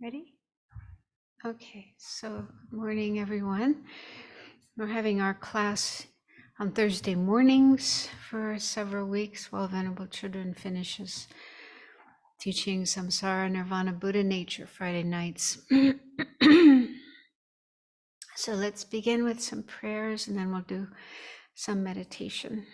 Ready? Okay, so good morning, everyone. We're having our class on Thursday mornings for several weeks while Venerable Children finishes teaching Samsara, Nirvana, Buddha nature Friday nights. So let's begin with some prayers and then we'll do some meditation.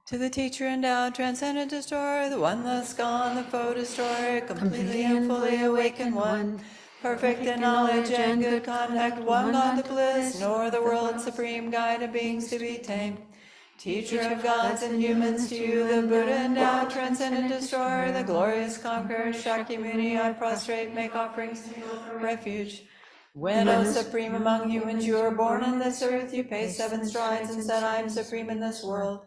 To the teacher endowed, transcendent destroyer, the one thus gone, the foe destroyer, completely and fully awakened one, perfect in knowledge and good conduct, one God the bliss, nor the world's supreme guide of beings to be tamed. Teacher of gods and humans, to you the Buddha endowed, transcendent destroyer, the glorious conqueror, Shakyamuni, I prostrate, make offerings, refuge. When, O supreme among humans, you are born on this earth, you paced 7 strides and said, I am supreme in this world.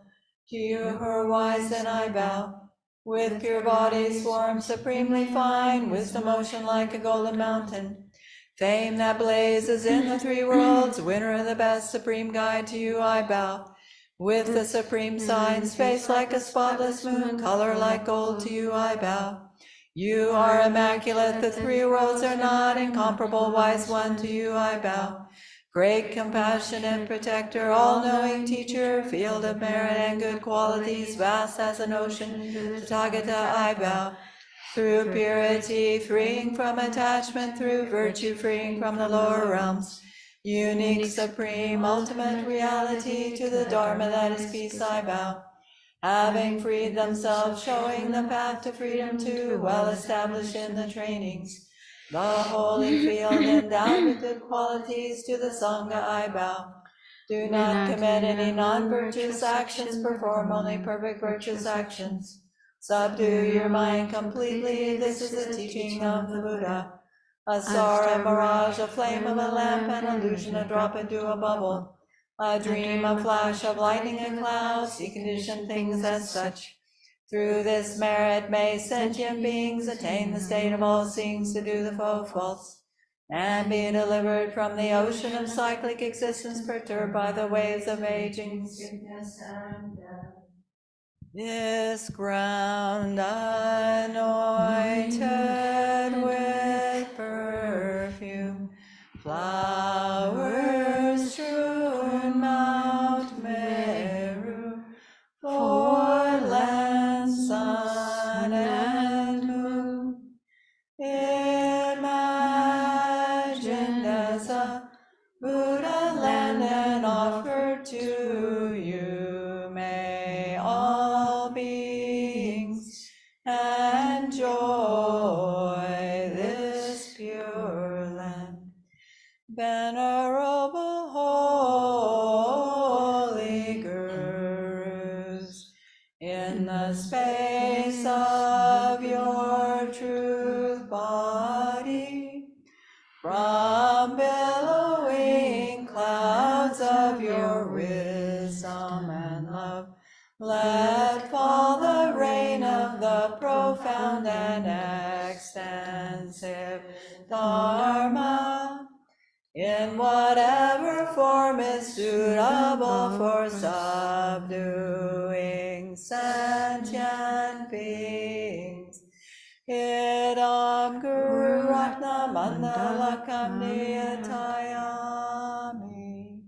To you who are wise, then I bow. With pure bodies formed supremely fine, wisdom ocean like a golden mountain. Fame that blazes in the 3 worlds, winner of the best, supreme guide, to you I bow. With the supreme signs, face like a spotless moon, color like gold, to you I bow. You are immaculate, the 3 worlds are not, incomparable wise one, to you I bow. Great compassionate protector, all-knowing teacher, field of merit and good qualities, vast as an ocean, Tathagata I bow. Through purity, freeing from attachment, through virtue, freeing from the lower realms, unique, supreme, ultimate reality, to the Dharma that is peace I bow. Having freed themselves, showing the path to freedom too, well established in the trainings, the holy field endowed with good qualities, to the Sangha I bow. Do not commit any non-virtuous actions, perform only perfect virtuous actions. Subdue your mind completely, this is the teaching of the Buddha. A star, a mirage, a flame of a lamp, an illusion, a drop into a bubble. A dream, a flash of lightning, a cloud, see conditioned things as such. Through this merit may sentient beings attain the state of all seeing to do the foe false, and be delivered from the ocean of cyclic existence perturbed by the waves of aging, sickness, and death. This ground anointed with perfume, flowers strewn Mount Meru, foreland sun and moon, imagined as a Buddha land and offered to you, may all beings enjoy this pure land. Venerable holy gurus, in the space of your truth body, from billowing clouds of your wisdom and love, let fall the rain of the profound and extensive Dharma, in whatever form is suitable for subduing sentient beings. Idam Guru Ratna Mandalakam Niyatayami.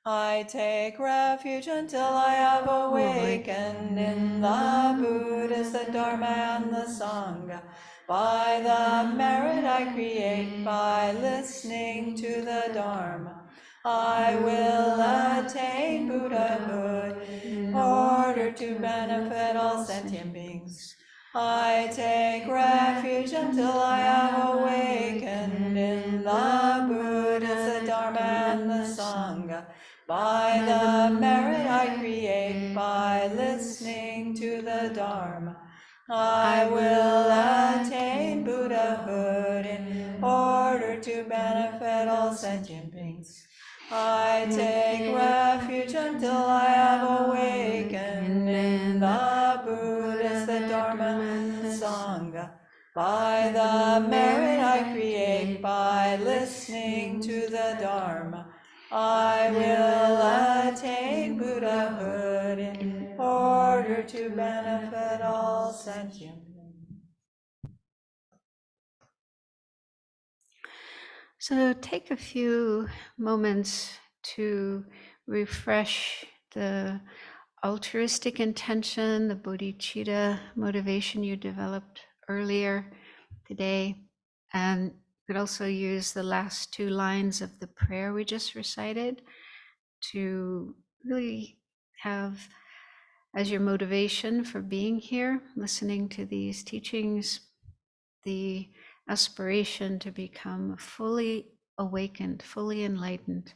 I take refuge until I have awakened in the Buddhas, the Dharma, and the Sangha. By the merit I create by listening to the Dharma, I will attain Buddhahood in order to benefit all sentient beings. I take refuge until I have awakened in the Buddhas, the Dharma, and the Sangha. By the merit I create by listening to the Dharma, I will attain Buddhahood in order to benefit all sentient beings. I take refuge until I have awakened in the Buddhas, the Dharma, and the Sangha. By the merit I create by listening to the Dharma, I will attain Buddhahood in order to benefit all sentient beings. So take a few moments to refresh the altruistic intention, the bodhicitta motivation you developed earlier today. And you could also use the last two lines of the prayer we just recited to really have as your motivation for being here, listening to these teachings, the aspiration to become fully awakened, fully enlightened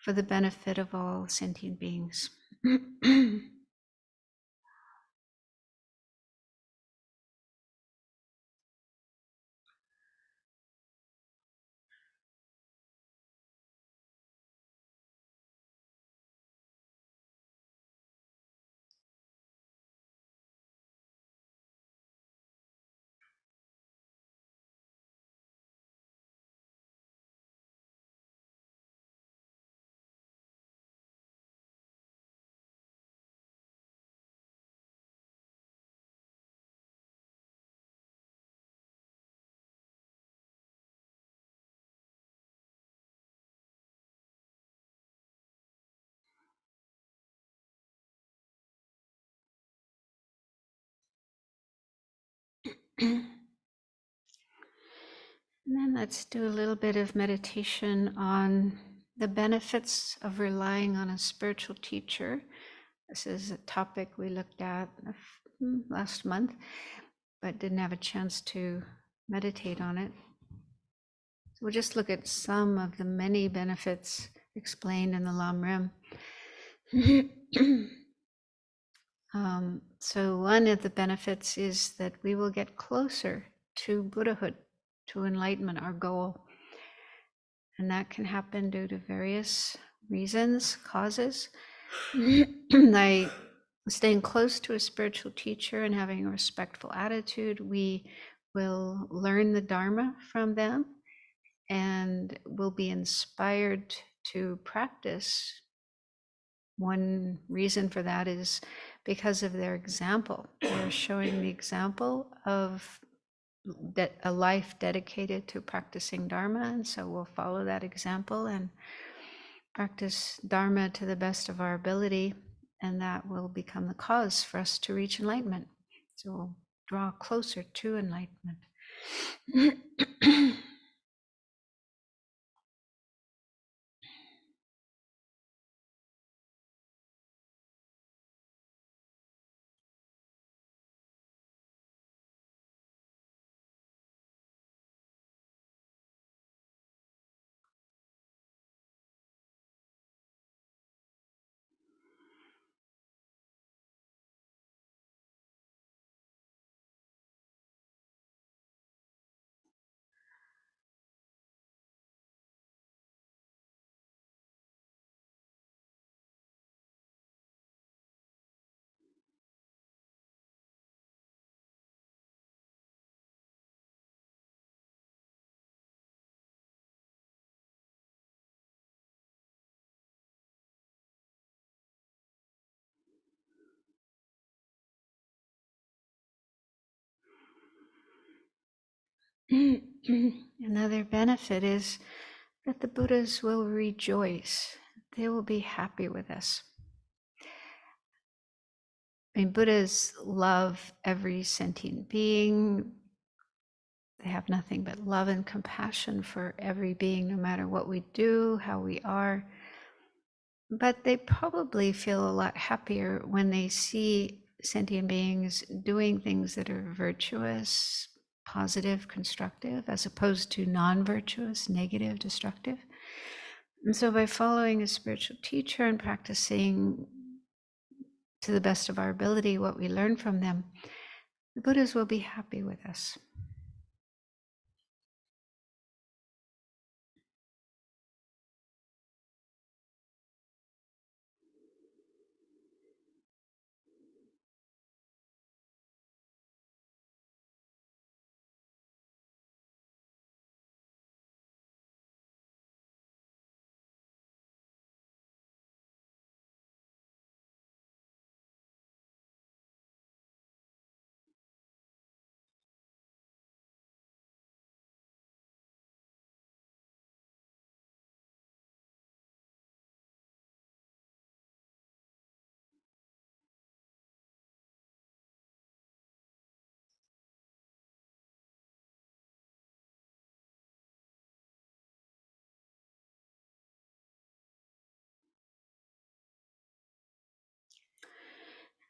for the benefit of all sentient beings. And then let's do a little bit of meditation on the benefits of relying on a spiritual teacher. This is a topic we looked at last month, but didn't have a chance to meditate on it. So we'll just look at some of the many benefits explained in the Lamrim. So one of the benefits is that we will get closer to Buddhahood, to enlightenment, our goal. And that can happen due to various reasons, causes. By staying close to a spiritual teacher and having a respectful attitude, we will learn the Dharma from them and will be inspired to practice. One reason for that is because of their example. They're showing the example of a life dedicated to practicing Dharma, and so we'll follow that example and practice Dharma to the best of our ability, and that will become the cause for us to reach enlightenment. So we'll draw closer to enlightenment. Another benefit is that the Buddhas will rejoice. They will be happy with us. I mean, Buddhas love every sentient being. They have nothing but love and compassion for every being, no matter what we do, how we are. But they probably feel a lot happier when they see sentient beings doing things that are virtuous, positive, constructive, as opposed to non-virtuous, negative, destructive. And so by following a spiritual teacher and practicing to the best of our ability what we learn from them, the Buddhas will be happy with us.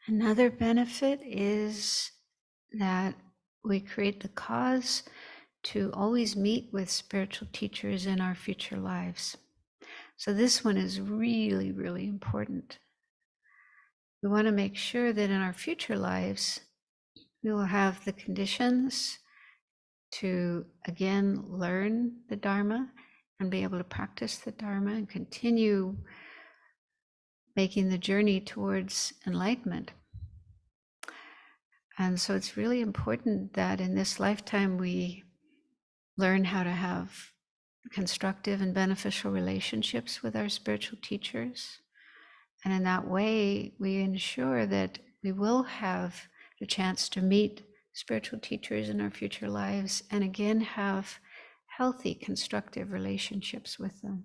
Another benefit is that we create the cause to always meet with spiritual teachers in our future lives. So this one is really, really important. We want to make sure that in our future lives, we will have the conditions to again learn the Dharma and be able to practice the Dharma and continue making the journey towards enlightenment. And so it's really important that in this lifetime we learn how to have constructive and beneficial relationships with our spiritual teachers. And in that way, we ensure that we will have the chance to meet spiritual teachers in our future lives and again have healthy, constructive relationships with them.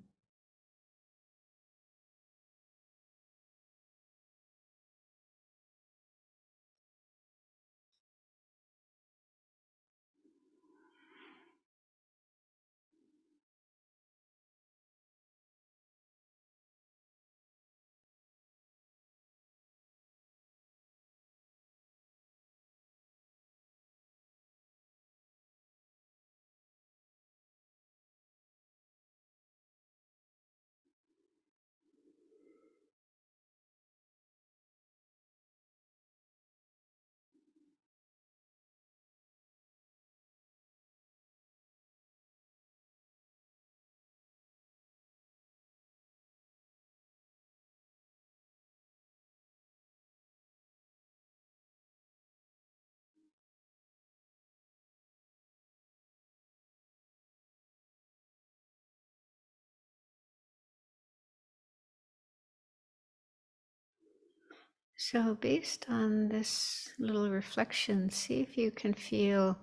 So based on this little reflection, see if you can feel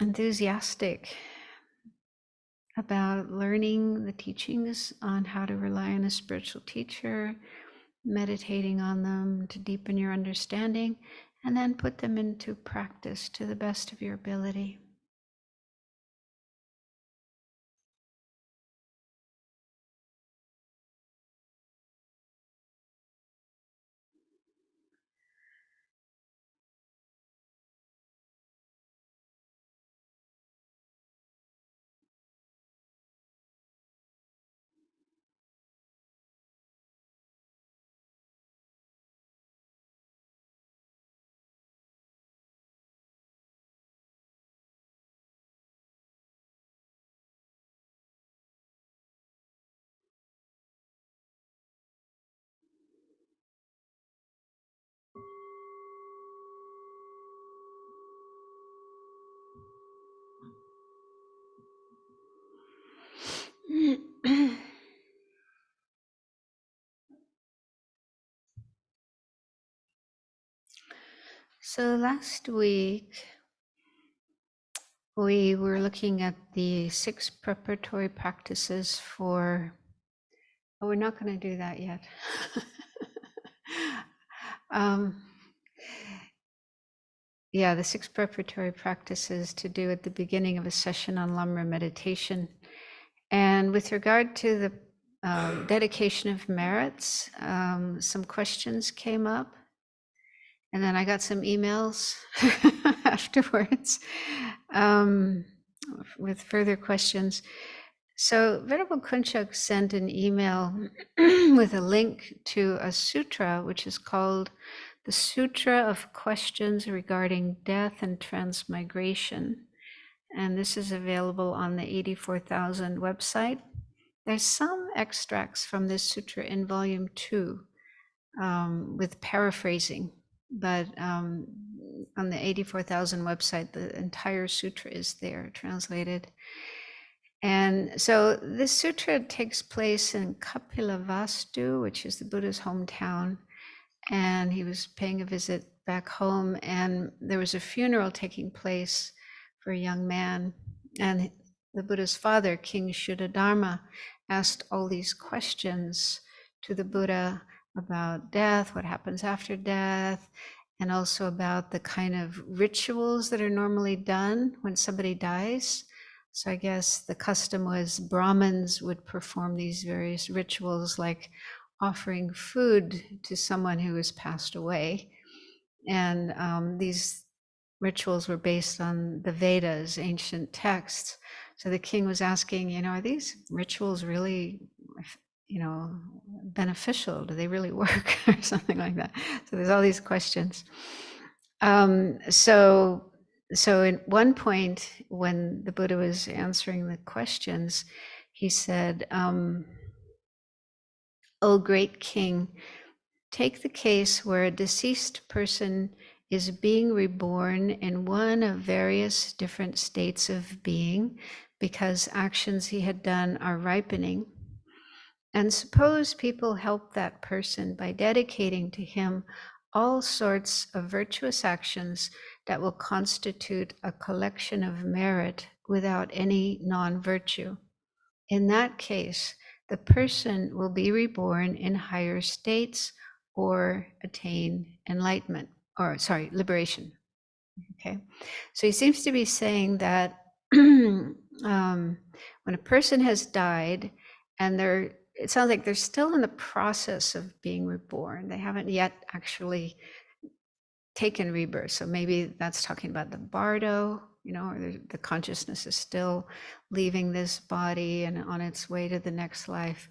enthusiastic about learning the teachings on how to rely on a spiritual teacher, meditating on them to deepen your understanding, and then put them into practice to the best of your ability. So last week, we were looking at the 6 preparatory practices for, oh, we're not going to do that yet. Yeah, the 6 preparatory practices to do at the beginning of a session on Lamrim meditation. And with regard to the dedication of merits, some questions came up. And then I got some emails afterwards with further questions. So Venerable Kunchak sent an email with a link to a sutra, which is called the Sutra of Questions Regarding Death and Transmigration. And this is available on the 84,000 website. There's some extracts from this sutra in volume 2 with paraphrasing, but on the 84,000 website, the entire sutra is there translated. And so this sutra takes place in Kapilavastu, which is the Buddha's hometown. And he was paying a visit back home, and there was a funeral taking place for a young man. And the Buddha's father, King Shuddhadharma, asked all these questions to the Buddha about death, what happens after death, and also about the kind of rituals that are normally done when somebody dies. So I guess the custom was Brahmins would perform these various rituals like offering food to someone who has passed away. And these rituals were based on the Vedas, ancient texts. So the king was asking, are these rituals really, beneficial? Do they really work or something like that? So there's all these questions. So at one point when the Buddha was answering the questions, he said, "O great king, take the case where a deceased person is being reborn in one of various different states of being because actions he had done are ripening. And suppose people help that person by dedicating to him all sorts of virtuous actions that will constitute a collection of merit without any non-virtue. In that case, the person will be reborn in higher states or attain enlightenment, liberation." Okay, so he seems to be saying that when a person has died and it sounds like they're still in the process of being reborn, they haven't yet actually taken rebirth. So maybe that's talking about the bardo, or the consciousness is still leaving this body and on its way to the next life.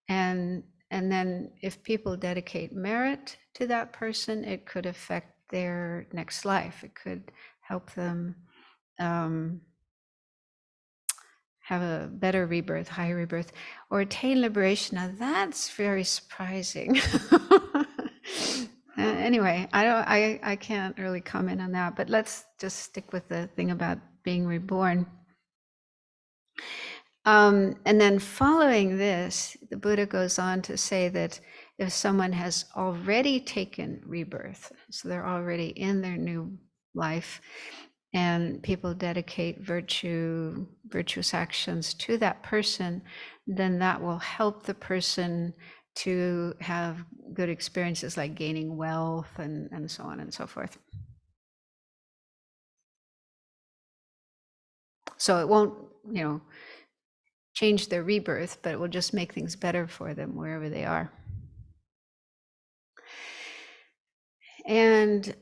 And then if people dedicate merit to that person, it could affect their next life. It could help them have a better rebirth, higher rebirth, or attain liberation. Now that's very surprising. Anyway, I can't really comment on that, but let's just stick with the thing about being reborn. And then following this, the Buddha goes on to say that if someone has already taken rebirth, so they're already in their new life, and people dedicate virtuous actions to that person, then that will help the person to have good experiences like gaining wealth and so on and so forth. So it won't, change their rebirth, but it will just make things better for them wherever they are. And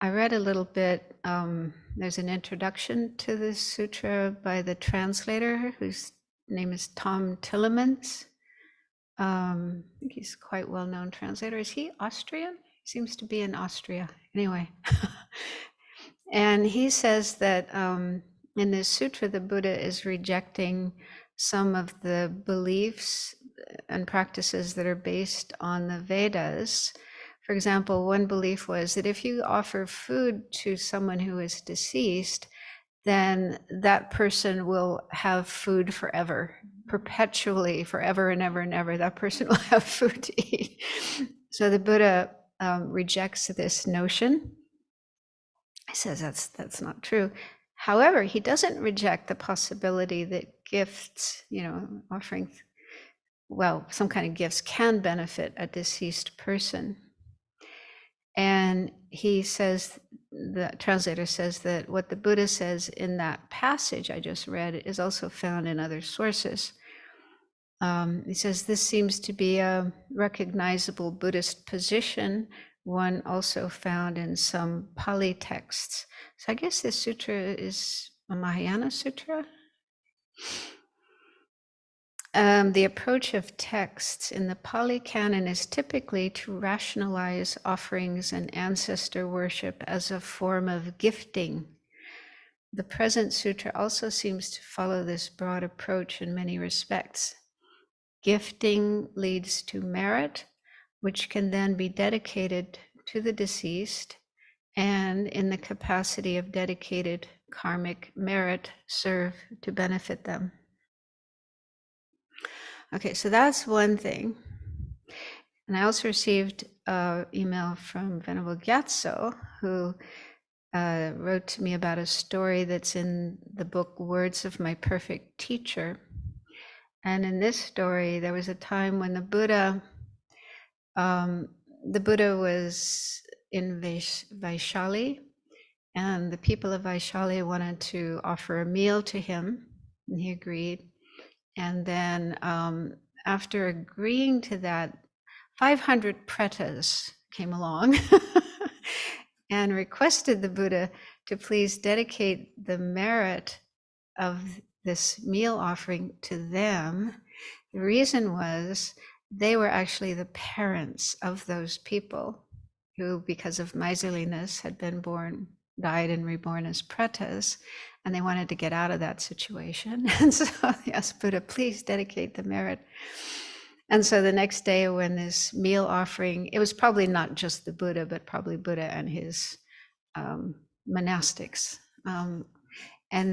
I read a little bit, there's an introduction to this sutra by the translator, whose name is Tom Tillemans. I think he's a quite well-known translator. Is he Austrian? He seems to be in Austria. Anyway. And he says that in this sutra, the Buddha is rejecting some of the beliefs and practices that are based on the Vedas. For example, one belief was that if you offer food to someone who is deceased, then that person will have food forever, perpetually, forever and ever and ever. That person will have food to eat. So the Buddha rejects this notion. He says that's not true. However, he doesn't reject the possibility that gifts, offering, some kind of gifts can benefit a deceased person. And he says, the translator says that what the Buddha says in that passage I just read is also found in other sources. He says this seems to be a recognizable Buddhist position, one also found in some Pali texts. So I guess this sutra is a Mahayana sutra. The approach of texts in the Pali Canon is typically to rationalize offerings and ancestor worship as a form of gifting. The present sutra also seems to follow this broad approach in many respects. Gifting leads to merit, which can then be dedicated to the deceased, and in the capacity of dedicated karmic merit, serve to benefit them. Okay, so that's one thing. And I also received an email from Venerable Gyatso, who wrote to me about a story that's in the book Words of My Perfect Teacher. And in this story, there was a time when the Buddha was in Vaishali, and the people of Vaishali wanted to offer a meal to him, and he agreed. And then after agreeing to that, 500 pretas came along and requested the Buddha to please dedicate the merit of this meal offering to them. The reason was they were actually the parents of those people who, because of miserliness, had been died and reborn as pretas, and they wanted to get out of that situation. And so they asked Buddha, please dedicate the merit. And so the next day when this meal offering, it was probably not just the Buddha, but probably Buddha and his monastics. And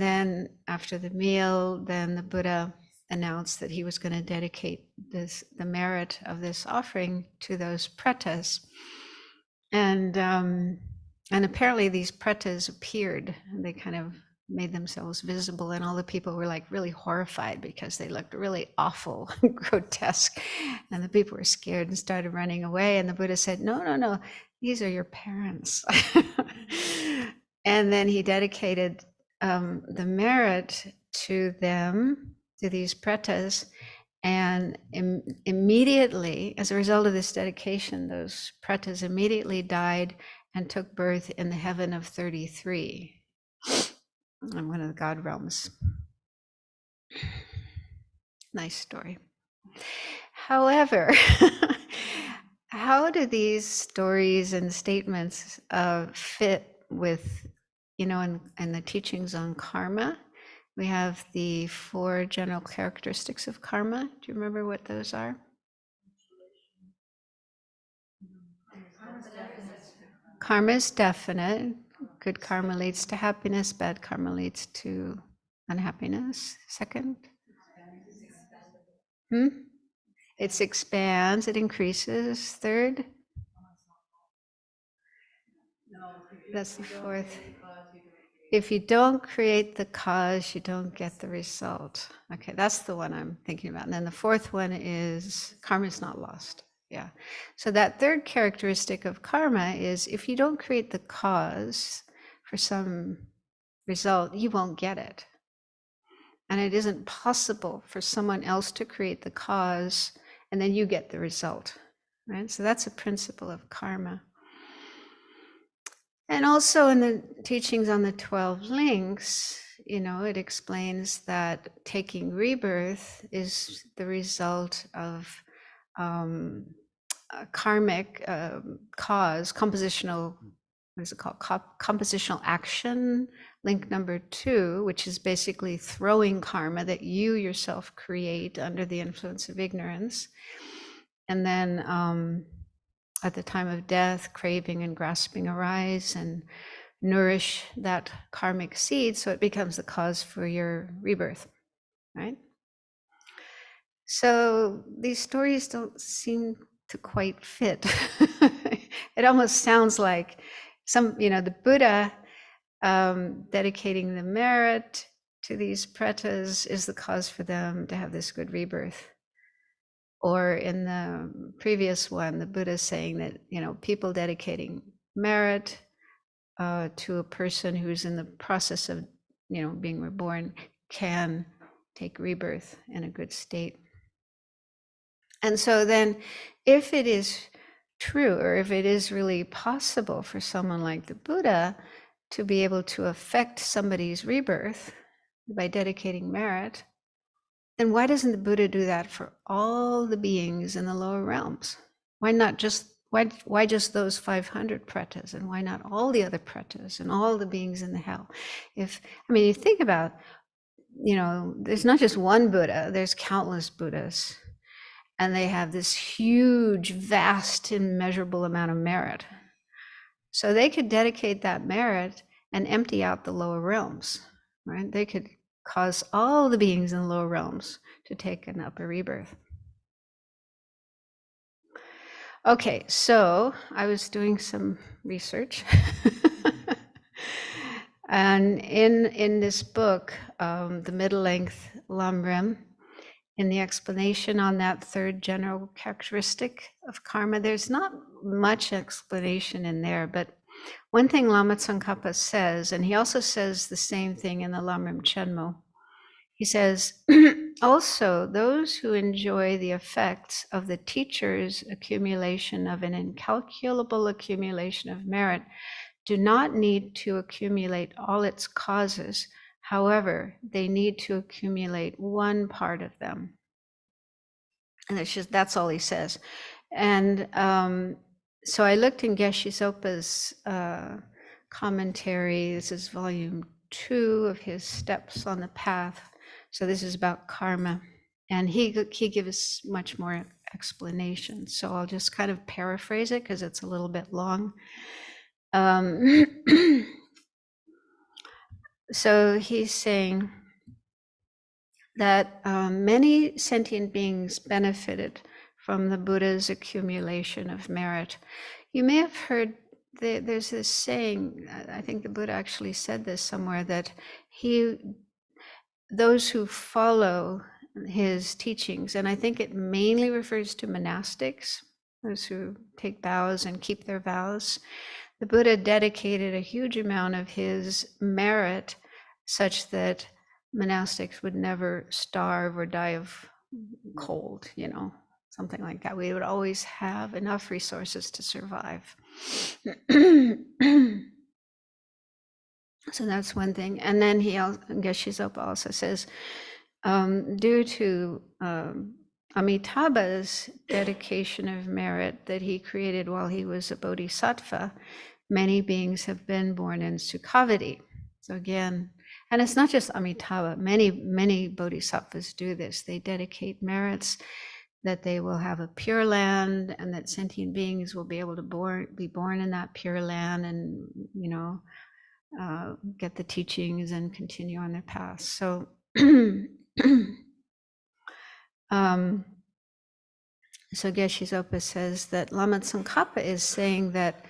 then after the meal, then the Buddha announced that he was going to dedicate the merit of this offering to those pretas. And apparently these pretas appeared, and they kind of made themselves visible, and all the people were like really horrified because they looked really awful, grotesque, and the people were scared and started running away. And the Buddha said, no, these are your parents. And then he dedicated the merit to them, to these pretas, and immediately, as a result of this dedication, those pretas immediately died and took birth in the heaven of 33, in one of the God realms. Nice story. However, how do these stories and statements fit with, in the teachings on karma? We have the 4 general characteristics of karma. Do you remember what those are? Karma is definite. Good karma leads to happiness. Bad karma leads to unhappiness. Second? It expands, it increases. Third? That's the 4th. If you don't create the cause, you don't get the result. Okay, that's the one I'm thinking about. And then the 4th one is karma is not lost. Yeah. So that 3rd characteristic of karma is if you don't create the cause for some result, you won't get it. And it isn't possible for someone else to create the cause and then you get the result, right? So that's a principle of karma. And also in the teachings on the 12 links, it explains that taking rebirth is the result of a karmic cause, compositional, what is it called? Compositional action, link number 2, which is basically throwing karma that you yourself create under the influence of ignorance. And then at the time of death, craving and grasping arise and nourish that karmic seed, so it becomes the cause for your rebirth, right? So these stories don't seem to quite fit. It almost sounds like the Buddha dedicating the merit to these pretas is the cause for them to have this good rebirth. Or in the previous one, the Buddha saying that, people dedicating merit to a person who's in the process of, being reborn can take rebirth in a good state. And so then if it is true, or if it is really possible for someone like the Buddha to be able to affect somebody's rebirth by dedicating merit, then why doesn't the Buddha do that for all the beings in the lower realms? Why just those 500 pretas, and why not all the other pretas and all the beings in the hell? You think about, there's not just one Buddha, there's countless Buddhas, and they have this huge, vast, immeasurable amount of merit. So they could dedicate that merit and empty out the lower realms, right? They could cause all the beings in the lower realms to take an upper rebirth. Okay, so I was doing some research. And in this book, the middle-length Lamrim, in the explanation on that 3rd general characteristic of karma, there's not much explanation in there, but one thing Lama Tsongkhapa says, and he also says the same thing in the Lamrim Chenmo, he says, Also, those who enjoy the effects of the teacher's accumulation of an incalculable accumulation of merit do not need to accumulate all its causes. However, they need to accumulate one part of them. And it's just, that's all he says. And so I looked in Geshe Zopa's commentary. This is volume 2 of his Steps on the Path. So this is about karma. And he gives much more explanation. So I'll just kind of paraphrase it because it's a little bit long. So he's saying that many sentient beings benefited from the Buddha's accumulation of merit. You may have heard there's this saying, I think the Buddha actually said this somewhere, that those who follow his teachings, and I think it mainly refers to monastics, those who take vows and keep their vows, the Buddha dedicated a huge amount of his merit such that monastics would never starve or die of cold, something like that. We would always have enough resources to survive. So that's one thing. And then Geshe Zopa also says, due to Amitabha's dedication of merit that he created while he was a bodhisattva, many beings have been born in Sukhavati. So again, and it's not just Amitabha, many bodhisattvas do this. They dedicate merits that they will have a pure land and that sentient beings will be able to be born in that pure land and, get the teachings and continue on their path. So so Geshe Zopa says that Lama Tsongkhapa is saying that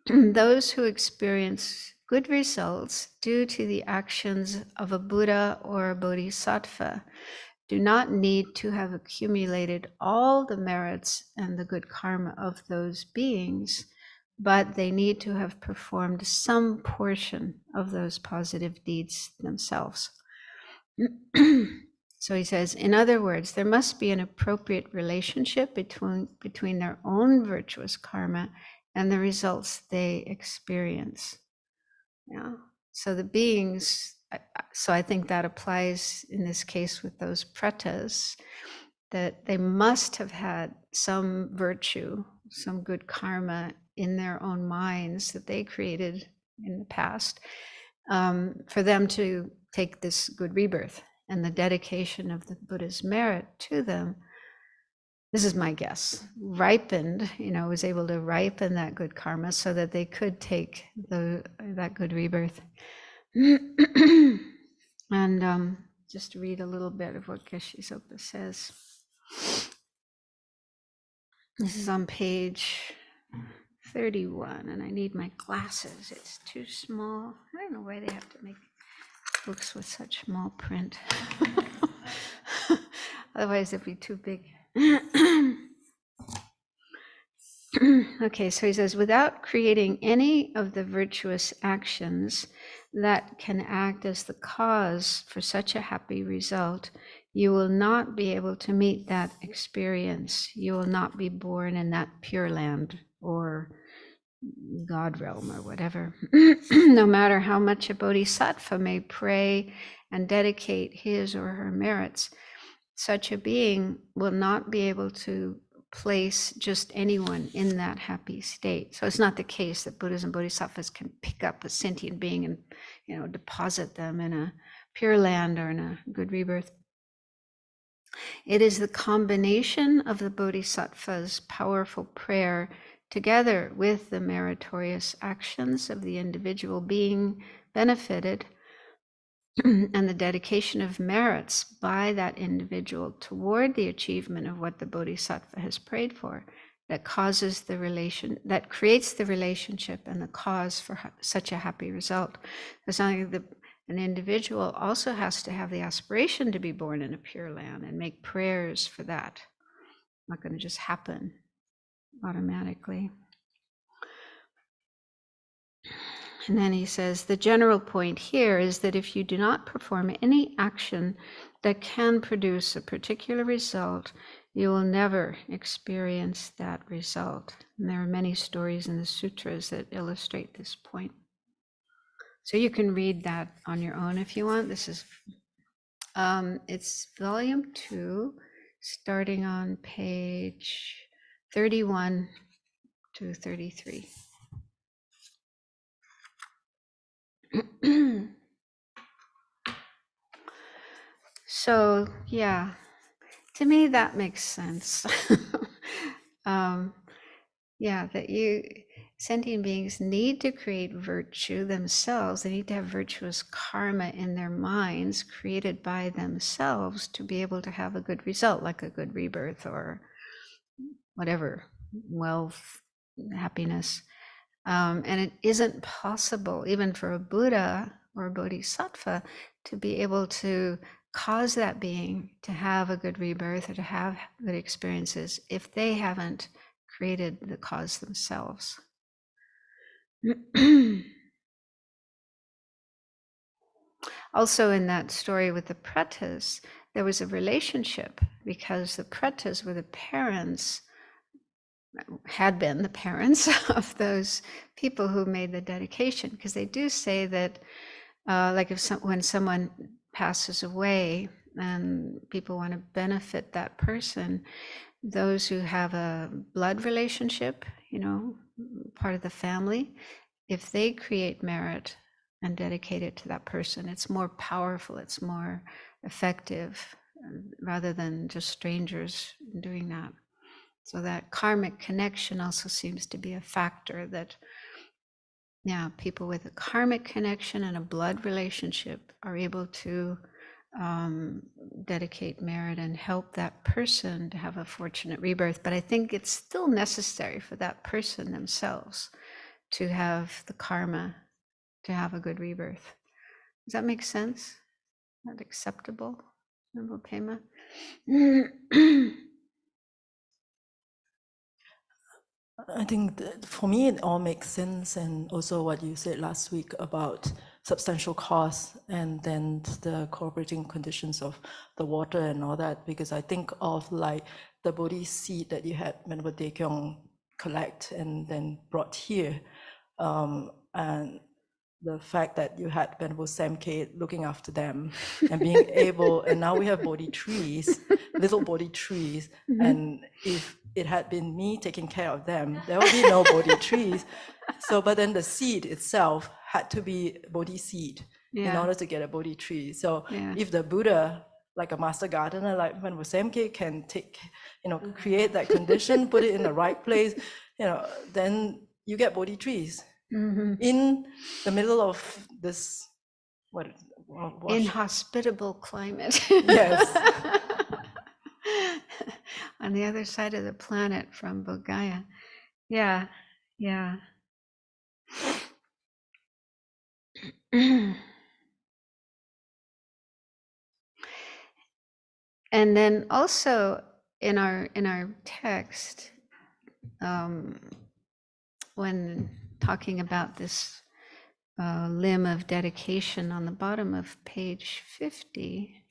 those who experience good results due to the actions of a Buddha or a Bodhisattva do not need to have accumulated all the merits and the good karma of those beings, but they need to have performed some portion of those positive deeds themselves. So he says, in other words, there must be an appropriate relationship between their own virtuous karma and the results they experience. Yeah. So the beings, so I think that applies in this case with those pretas, that they must have had some virtue, some good karma in their own minds that they created in the past, for them to take this good rebirth. And the dedication of the Buddha's merit to them, this is my guess, ripened, was able to ripen that good karma so that they could take that good rebirth. And just to read a little bit of what Geshe Zopa says. This is on page 31, and I need my glasses. It's too small. I don't know why they have to make books with such small print. Otherwise it'd be too big. Okay, so he says, without creating any of the virtuous actions that can act as the cause for such a happy result, you will not be able to meet that experience. You will not be born in that pure land or God realm or whatever. No matter how much a bodhisattva may pray and dedicate his or her merits, such a being will not be able to place just anyone in that happy state. So it's not the case that Buddhas and Bodhisattvas can pick up a sentient being and deposit them in a pure land or in a good rebirth. It is the combination of the Bodhisattva's powerful prayer together with the meritorious actions of the individual being benefited and the dedication of merits by that individual toward the achievement of what the Bodhisattva has prayed for that creates the relationship and the cause for such a happy result. It's not like an individual also has to have the aspiration to be born in a pure land and make prayers for that. Not going to just happen automatically. And then he says, the general point here is that if you do not perform any action that can produce a particular result, you will never experience that result. And there are many stories in the sutras that illustrate this point. So you can read that on your own if you want. This is, it's volume 2, starting on page 31 to 33. So, yeah, to me that makes sense. Yeah, that sentient beings need to create virtue themselves. They need to have virtuous karma in their minds created by themselves to be able to have a good result, like a good rebirth or whatever, wealth, happiness. And it isn't possible, even for a Buddha or a Bodhisattva, to be able to cause that being to have a good rebirth or to have good experiences if they haven't created the cause themselves. Also, in that story with the pretas, there was a relationship because the pretas were the parents, had been the parents of those people who made the dedication, because they do say that like when someone passes away and people want to benefit that person, those who have a blood relationship, part of the family, if they create merit and dedicate it to that person, it's more powerful, it's more effective, rather than just strangers doing that. So that karmic connection also seems to be a factor that, yeah, people with a karmic connection and a blood relationship are able to dedicate merit and help that person to have a fortunate rebirth. But I think it's still necessary for that person themselves to have the karma to have a good rebirth. Does that make sense? Is that acceptable, Venerable Pema? I think that for me it all makes sense, and also what you said last week about substantial costs and then the cooperating conditions of the water and all that, because I think of like the Bodhi seed that you had Venerable Dakyong collect and then brought here, and the fact that you had Venerable Sangye looking after them and being able, and now we have Bodhi trees, little Bodhi trees, and if it had been me taking care of them, there would be no Bodhi trees. So, but then the seed itself had to be Bodhi seed in order to get a Bodhi tree. So if the Buddha, like a master gardener, like Venerable Sangye, can take, create that condition, put it in the right place, then you get Bodhi trees. In the middle of this, what inhospitable climate. Yes. On the other side of the planet from Bodhgaya. Yeah. And then also in our text, when talking about this limb of dedication on the bottom of page 50,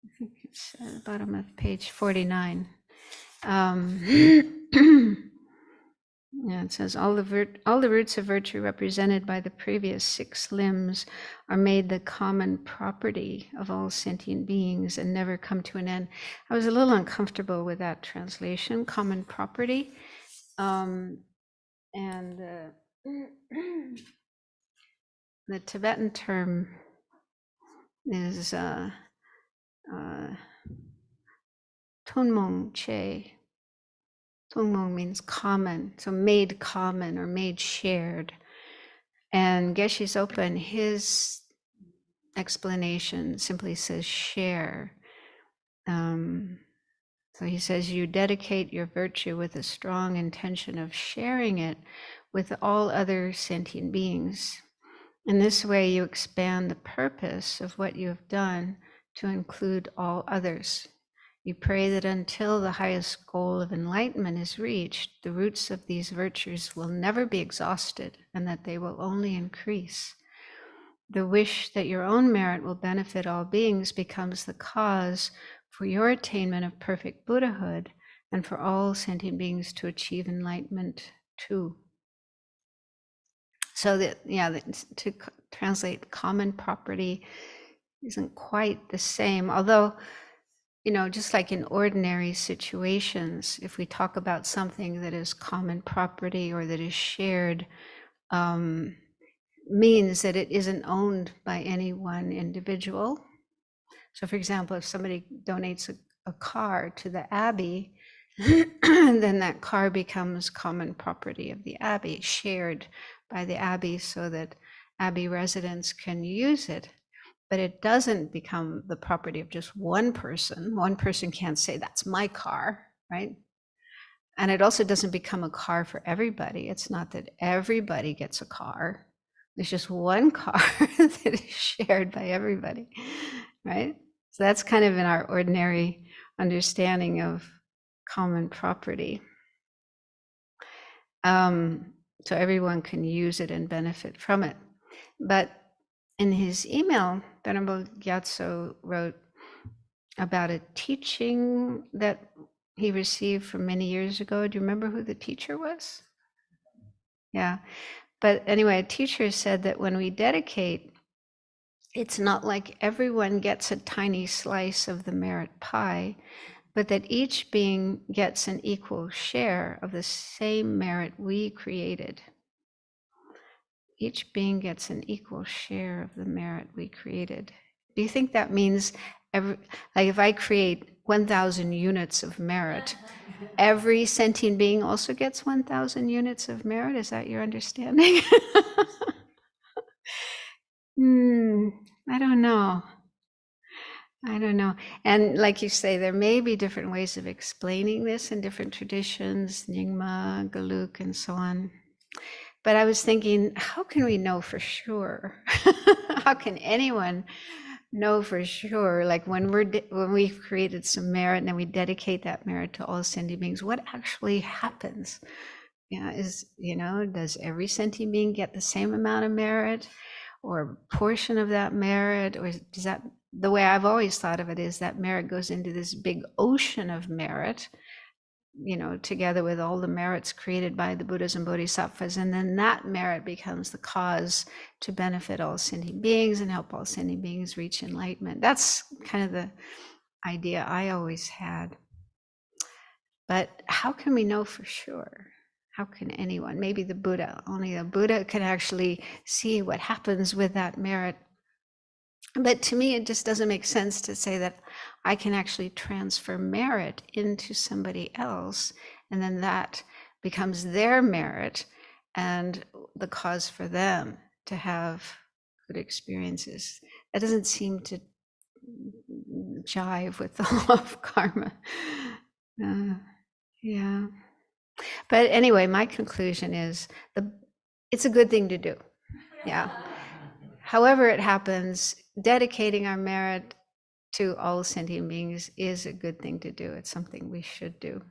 I think it's at the bottom of page 49. Yeah, it says all the roots of virtue represented by the previous 6 limbs are made the common property of all sentient beings and never come to an end. I was a little uncomfortable with that translation, common property, and the Tibetan term is Tonmong Che. Tongmong means common, so made common or made shared. And Geshe Sopa, his explanation simply says share. So he says you dedicate your virtue with a strong intention of sharing it with all other sentient beings. In this way, you expand the purpose of what you have done to include all others. You pray that until the highest goal of enlightenment is reached, the roots of these virtues will never be exhausted and that they will only increase. The wish that your own merit will benefit all beings becomes the cause for your attainment of perfect Buddhahood and for all sentient beings to achieve enlightenment too. So that, to translate common property isn't quite the same, although, just like in ordinary situations, if we talk about something that is common property or that is shared, means that it isn't owned by any one individual. So for example, if somebody donates a car to the Abbey, then that car becomes common property of the Abbey, shared by the Abbey so that Abbey residents can use it. But it doesn't become the property of just one person. One person can't say, that's my car, right? And it also doesn't become a car for everybody. It's not that everybody gets a car. There's just one car that is shared by everybody, right? So that's kind of in our ordinary understanding of common property. So everyone can use it and benefit from it. But in his email, Venerable Gyatso wrote about a teaching that he received from many years ago. Do you remember who the teacher was? Yeah. But anyway, a teacher said that when we dedicate, it's not like everyone gets a tiny slice of the merit pie, but that each being gets an equal share of the same merit we created. Each being gets an equal share of the merit we created. Do you think that means if I create 1,000 units of merit, every sentient being also gets 1,000 units of merit? Is that your understanding? I don't know. And like you say, there may be different ways of explaining this in different traditions, Nyingma, Geluk, and so on. But I was thinking, how can we know for sure? How can anyone know for sure? Like when we've created some merit and then we dedicate that merit to all sentient beings, what actually happens? Does every sentient being get the same amount of merit, or a portion of that merit, or does that? The way I've always thought of it is that merit goes into this big ocean of merit, together with all the merits created by the Buddhas and Bodhisattvas, and then that merit becomes the cause to benefit all sentient beings and help all sentient beings reach enlightenment. That's kind of the idea I always had. But how can we know for sure? How can anyone? Maybe the Buddha. Only the Buddha can actually see what happens with that merit. But to me, it just doesn't make sense to say that I can actually transfer merit into somebody else, and then that becomes their merit and the cause for them to have good experiences. That doesn't seem to jive with the law of karma. Yeah. But anyway, my conclusion is it's a good thing to do. Yeah. However it happens, dedicating our merit to all sentient beings is a good thing to do. It's something we should do.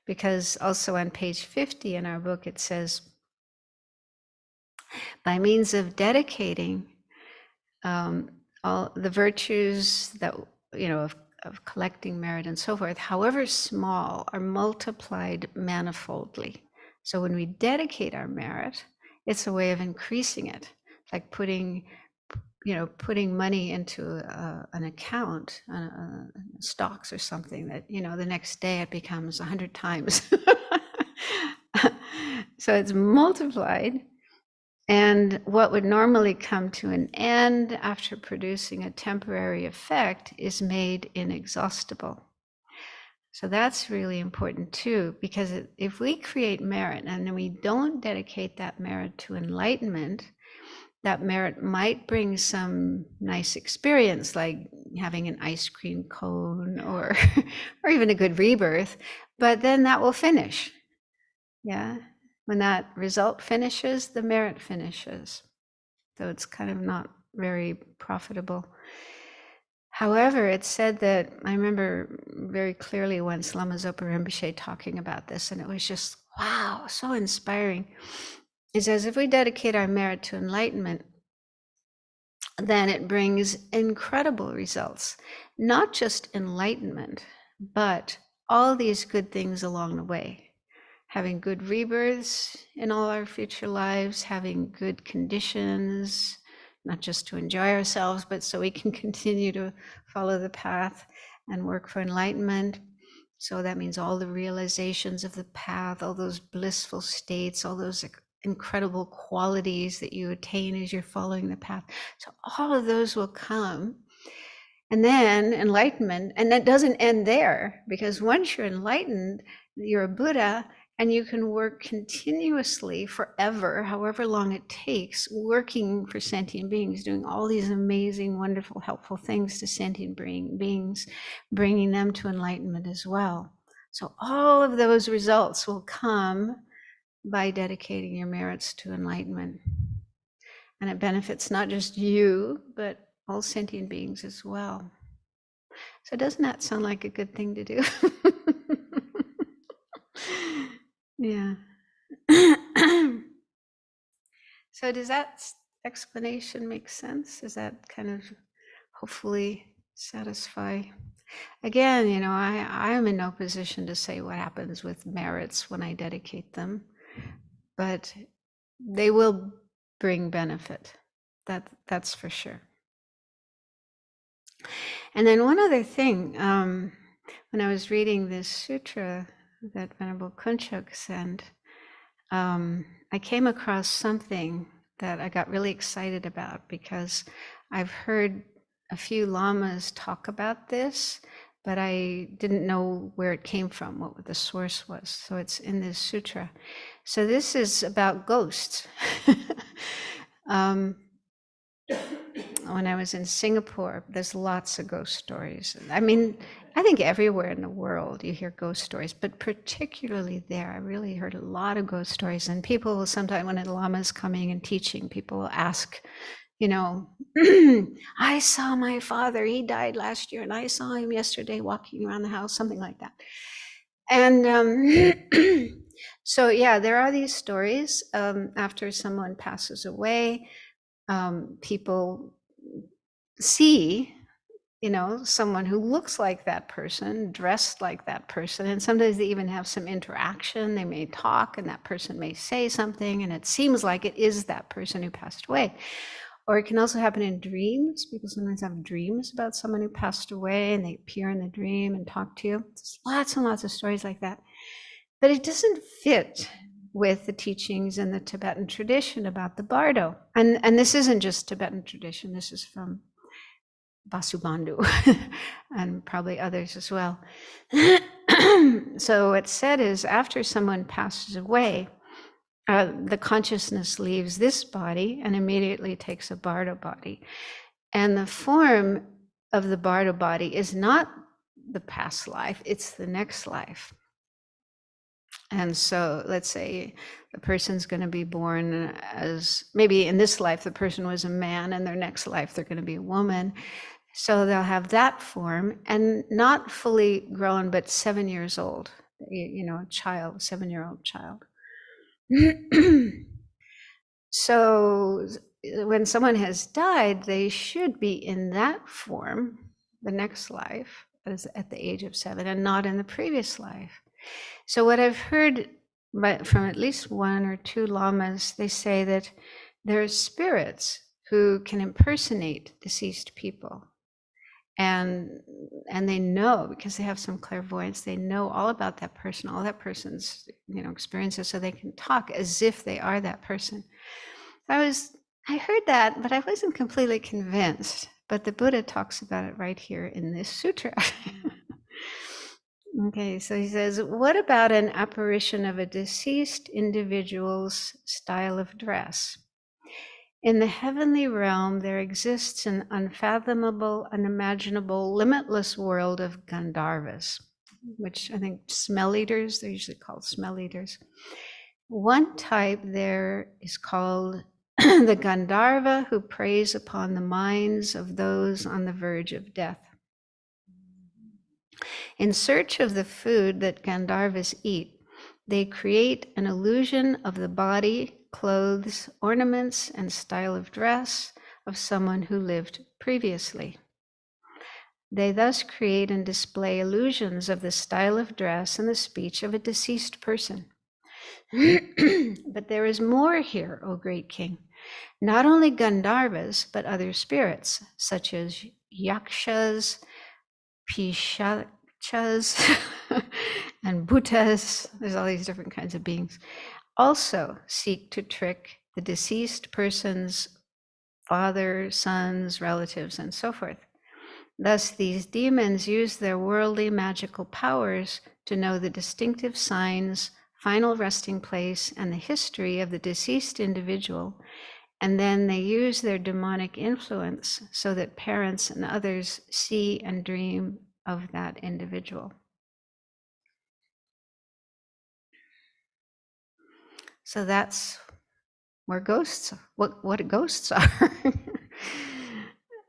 Because also on page 50 in our book, it says, by means of dedicating all the virtues that, of collecting merit and so forth, however small, are multiplied manifoldly. So when we dedicate our merit, it's a way of increasing it, like putting money into an account, stocks or something, that, the next day it becomes 100 times. So it's multiplied. And what would normally come to an end after producing a temporary effect is made inexhaustible. So that's really important too, because if we create merit and then we don't dedicate that merit to enlightenment, that merit might bring some nice experience, like having an ice cream cone or even a good rebirth, but then that will finish. Yeah. When that result finishes, the merit finishes. So it's kind of not very profitable. However, it's said that, I remember very clearly once Lama Zopa Rinpoche talking about this, and it was just, wow, so inspiring. It says, if we dedicate our merit to enlightenment, then it brings incredible results. Not just enlightenment, but all these good things along the way. Having good rebirths in all our future lives, having good conditions, not just to enjoy ourselves, but so we can continue to follow the path and work for enlightenment. So that means all the realizations of the path, all those blissful states, all those incredible qualities that you attain as you're following the path. So all of those will come. And then enlightenment, and that doesn't end there, because once you're enlightened, you're a Buddha, and you can work continuously forever, however long it takes, working for sentient beings, doing all these amazing, wonderful, helpful things to sentient beings, bringing them to enlightenment as well. So all of those results will come by dedicating your merits to enlightenment. And it benefits not just you, but all sentient beings as well. So doesn't that sound like a good thing to do? Yeah. So does that explanation make sense? Does that kind of hopefully satisfy? Again, you know, I am in no position to say what happens with merits when I dedicate them, but they will bring benefit. That's for sure. And then one other thing, when I was reading this sutra that Venerable Kunchuk sent, I came across something that I got really excited about, because I've heard a few lamas talk about this, but I didn't know where it came from, what the source was. So it's in this sutra. So this is about ghosts. When I was in Singapore, there's lots of ghost stories. I mean, I think everywhere in the world you hear ghost stories, but particularly there, I really heard a lot of ghost stories. And people will sometimes, when a lama is coming and teaching, people will ask, you know, I saw my father, he died last year, and I saw him yesterday walking around the house, something like that. And so, yeah, there are these stories after someone passes away. People see, you know, someone who looks like that person, dressed like that person, and sometimes they even have some interaction. They may talk, and that person may say something, and it seems like it is that person who passed away. Or it can also happen in dreams. People sometimes have dreams about someone who passed away, and they appear in the dream and talk to you. There's lots and lots of stories like that. But it doesn't fit with the teachings in the Tibetan tradition about the bardo. And this isn't just Tibetan tradition, this is from Vasubandhu and probably others as well. So what's said is, after someone passes away, the consciousness leaves this body and immediately takes a bardo body. And the form of the bardo body is not the past life, it's the next life. And so let's say the person's going to be born as, maybe in this life the person was a man, and their next life they're going to be a woman. So they'll have that form, and not fully grown, but 7 years old, you know, a child, 7-year-old child. So when someone has died, they should be in that form, the next life, as at the age of 7, and not in the previous life. So what I've heard from at least 1 or 2 lamas, they say that there are spirits who can impersonate deceased people. And they know, because they have some clairvoyance, they know all about that person, all that person's, you know, experiences, so they can talk as if they are that person. I heard that, but I wasn't completely convinced. But the Buddha talks about it right here in this sutra. Okay, so he says, what about an apparition of a deceased individual's style of dress? In the heavenly realm, there exists an unfathomable, unimaginable, limitless world of Gandharvas, which I think smell eaters, they're usually called smell eaters. One type there is called the Gandharva who preys upon the minds of those on the verge of death. In search of the food that Gandharvas eat, they create an illusion of the body, clothes, ornaments, and style of dress of someone who lived previously. They thus create and display illusions of the style of dress and the speech of a deceased person. But there is more here, O great king. Not only Gandharvas, but other spirits, such as yakshas, pishachas, and bhutas, there's all these different kinds of beings, also seek to trick the deceased person's father, sons, relatives, and so forth. Thus, these demons use their worldly magical powers to know the distinctive signs, final resting place, and the history of the deceased individual, and then they use their demonic influence so that parents and others see and dream of that individual. So that's where ghosts, what ghosts are.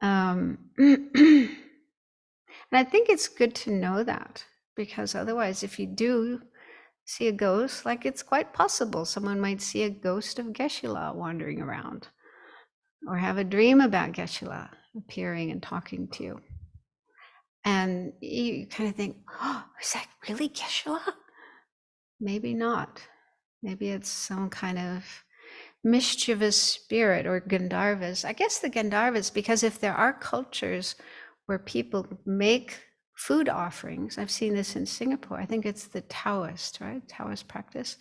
And I think it's good to know that, because otherwise, if you do see a ghost, like it's quite possible someone might see a ghost of Geshe-la wandering around, or have a dream about Geshe-la appearing and talking to you. And you kind of think, oh, is that really Geshe-la? Maybe not. Maybe it's some kind of mischievous spirit or Gandharvas. I guess the Gandharvas, because if there are cultures where people make food offerings, I've seen this in Singapore, I think it's the Taoist, right? Taoist practice.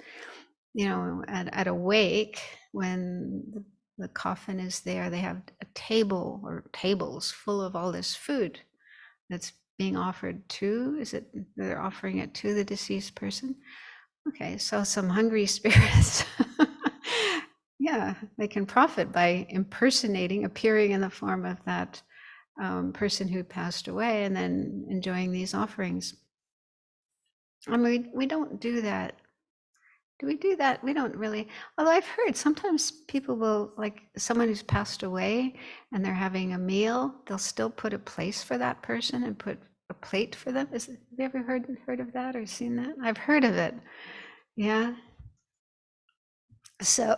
You know, at a wake, when the coffin is there, they have a table or tables full of all this food that's being offered to, is it, they're offering it to the deceased person? Okay, so some hungry spirits, yeah, they can profit by impersonating, appearing in the form of that person who passed away and then enjoying these offerings. I mean, we don't do that. Do we do that? We don't really. Although I've heard sometimes people will, like someone who's passed away and they're having a meal, they'll still put a place for that person and put a plate for them. Have you ever heard of that or seen that? I've heard of it. Yeah. So,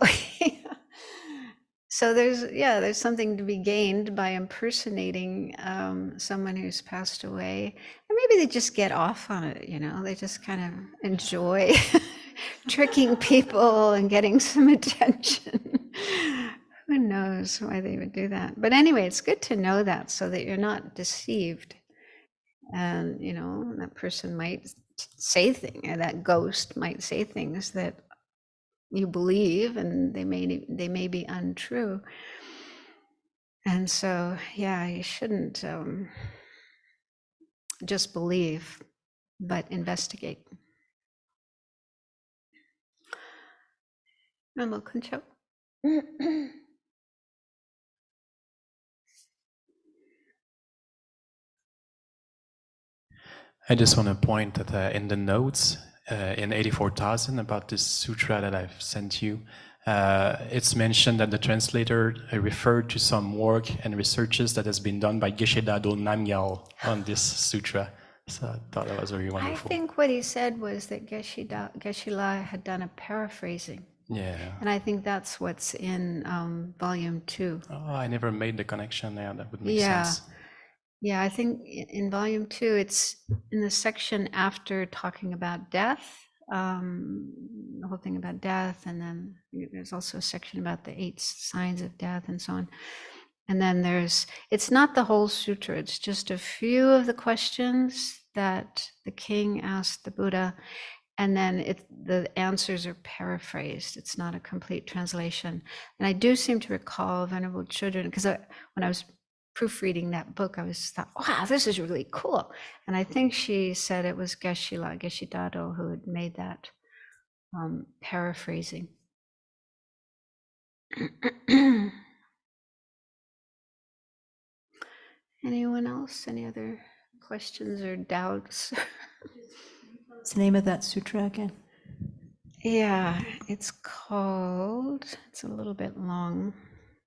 so there's something to be gained by impersonating someone who's passed away, and maybe they just get off on it. You know, they just kind of enjoy tricking people and getting some attention. Who knows why they would do that? But anyway, it's good to know that so that you're not deceived. And you know, that person might say things, or that ghost might say things that you believe, and they may be untrue. And so, yeah, you shouldn't just believe, but investigate. Namo Kuncho. I just want to point that in the notes in 84,000 about this sutra that I've sent you, it's mentioned that the translator referred to some work and researches that has been done by Geshe Dado Namgyal on this sutra. So I thought that was very wonderful. I think what he said was that Geshe-la had done a paraphrasing. Yeah. And I think that's what's in volume 2. Oh, I never made the connection there. That would make sense. Yeah, I think in volume 2, it's in the section after talking about death, the whole thing about death, and then there's also a section about the 8 signs of death and so on. And then it's not the whole sutra, it's just a few of the questions that the king asked the Buddha, and then the answers are paraphrased. It's not a complete translation. And I do seem to recall Venerable Children, because when I was proofreading that book, I thought, wow, this is really cool. And I think she said it was Geshe-la, Geshe Dado, who had made that paraphrasing. Anyone else? Any other questions or doubts? What's the name of that sutra again? Yeah, it's a little bit long,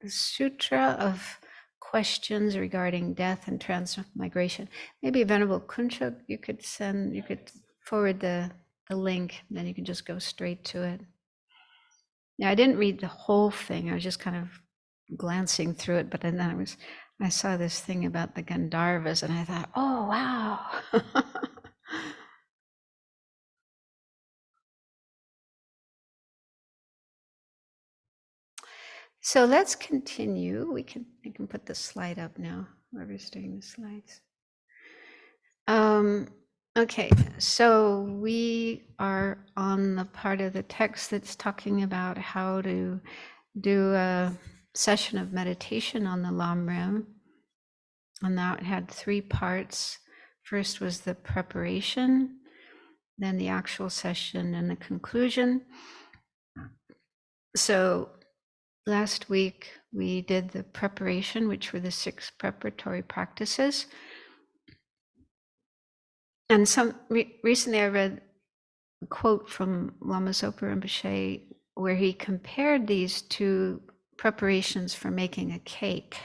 the Sutra of questions regarding death and transmigration. Maybe Venerable Kunchuk, you could forward the link, then you can just go straight to it. Yeah, I didn't read the whole thing. I was just kind of glancing through it, but then I saw this thing about the Gandharvas, and I thought, oh wow. So let's continue. I can put the slide up now, whoever's doing the slides. Okay, so we are on the part of the text that's talking about how to do a session of meditation on the Lamrim. And that had 3 parts. First was the preparation, then the actual session, and the conclusion. So last week we did the preparation, which were the 6 preparatory practices. And recently I read a quote from Lama Zopa Rinpoche where he compared these to preparations for making a cake.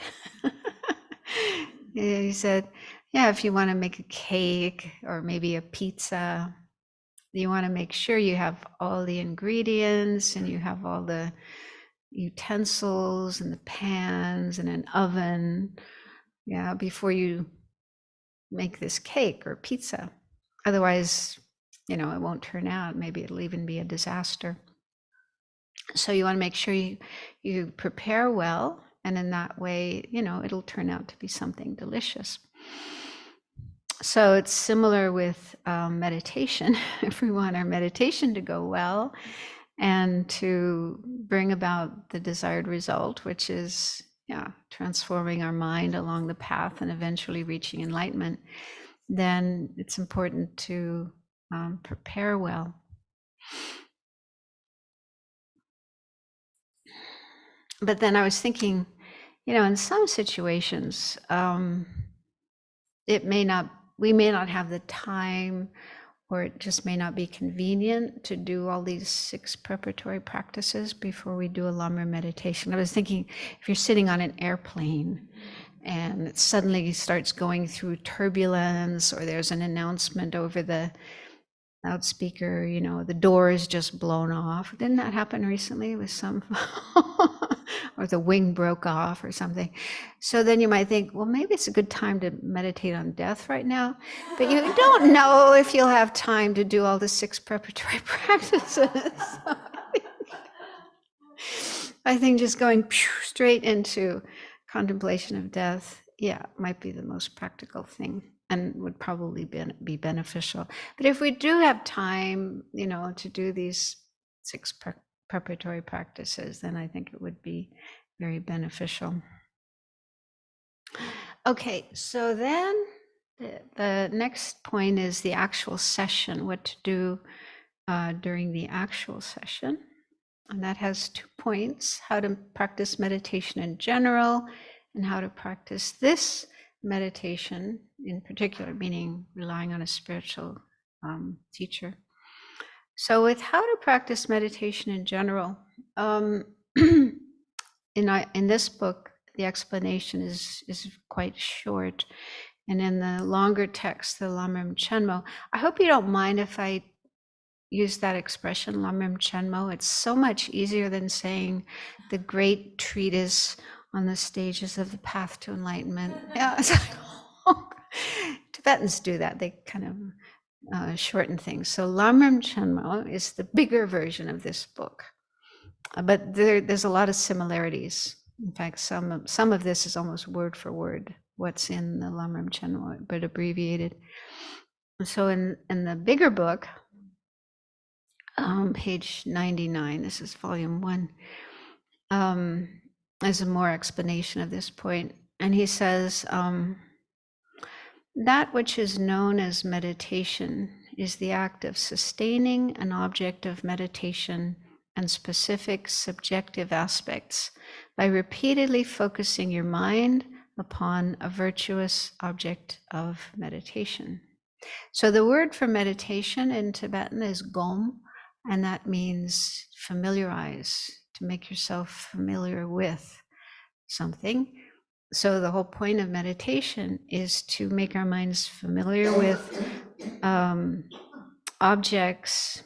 He said, yeah, if you want to make a cake or maybe a pizza, you want to make sure you have all the ingredients and you have all the utensils and the pans and an oven, yeah, before you make this cake or pizza. Otherwise, it won't turn out. Maybe it'll even be a disaster. So you want to make sure you prepare well, and in that way, it'll turn out to be something delicious. So it's similar with meditation. If we want our meditation to go well and to bring about the desired result, which is transforming our mind along the path and eventually reaching enlightenment, then it's important to prepare well. But then I was thinking, in some situations, we may not have the time, or it just may not be convenient to do all these 6 preparatory practices before we do a Lamrim meditation. I was thinking, if you're sitting on an airplane and it suddenly starts going through turbulence, or there's an announcement over the loudspeaker, the door is just blown off. Didn't that happen recently with some, or the wing broke off or something? So then you might think, well, maybe it's a good time to meditate on death right now, but you don't know if you'll have time to do all the 6 preparatory practices. I think just going straight into contemplation of death, might be the most practical thing and would probably be beneficial. But if we do have time, to do these 6 preparatory practices, then I think it would be very beneficial. Okay, so then the next point is the actual session, what to do during the actual session. And that has 2 points: how to practice meditation in general and how to practice this meditation in particular, meaning relying on a spiritual teacher. So with how to practice meditation in general, in this book, the explanation is quite short. And in the longer text, the Lamrim Chenmo, I hope you don't mind if I use that expression, Lamrim Chenmo. It's so much easier than saying the great treatise on the stages of the path to enlightenment. Yeah, it's like, Tibetans do that. They kind of shorten things. So Lamrim Chenmo is the bigger version of this book, but there's a lot of similarities. In fact, some of this is almost word for word what's in the Lamrim Chenmo, but abbreviated. So in the bigger book, page 99, this is volume 1, there's a more explanation of this point. And he says, that which is known as meditation is the act of sustaining an object of meditation and specific subjective aspects by repeatedly focusing your mind upon a virtuous object of meditation. So the word for meditation in Tibetan is gom, and that means familiarize, to make yourself familiar with something. So the whole point of meditation is to make our minds familiar with objects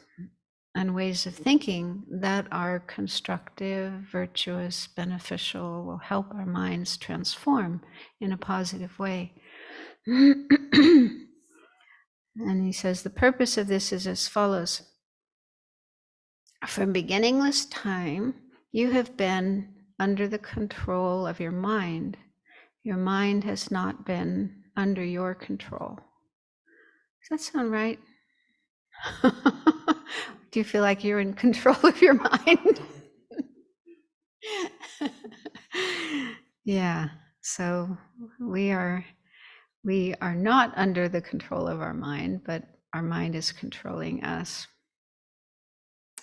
and ways of thinking that are constructive, virtuous, beneficial, will help our minds transform in a positive way. And he says the purpose of this is as follows. From beginningless time, you have been under the control of your mind. Your mind has not been under your control. Does that sound right? Do you feel like you're in control of your mind? Yeah, so we are not under the control of our mind, but our mind is controlling us.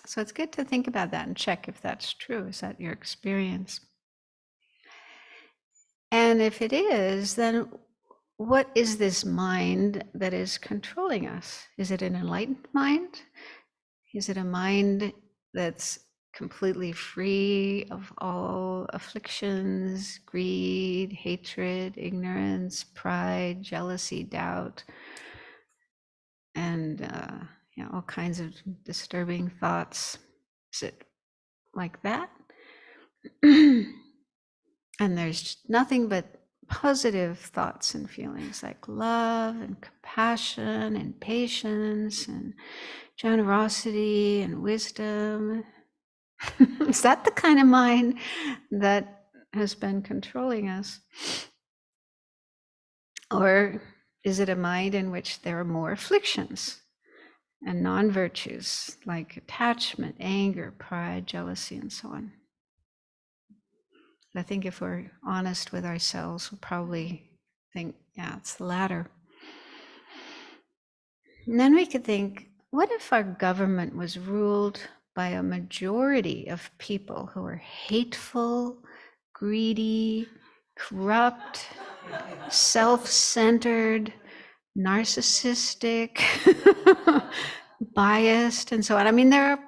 So it's good to think about that and check if that's true. Is that your experience? And if it is, then what is this mind that is controlling us? Is it an enlightened mind? Is it a mind that's completely free of all afflictions, greed, hatred, ignorance, pride, jealousy, doubt, and all kinds of disturbing thoughts? Is it like that? And there's nothing but positive thoughts and feelings like love and compassion and patience and generosity and wisdom. Is that the kind of mind that has been controlling us? Or is it a mind in which there are more afflictions and non-virtues like attachment, anger, pride, jealousy, and so on? I think if we're honest with ourselves, we'll probably think, yeah, it's the latter. And then we could think, what if our government was ruled by a majority of people who are hateful, greedy, corrupt, self-centered, narcissistic, biased, and so on? I mean, there are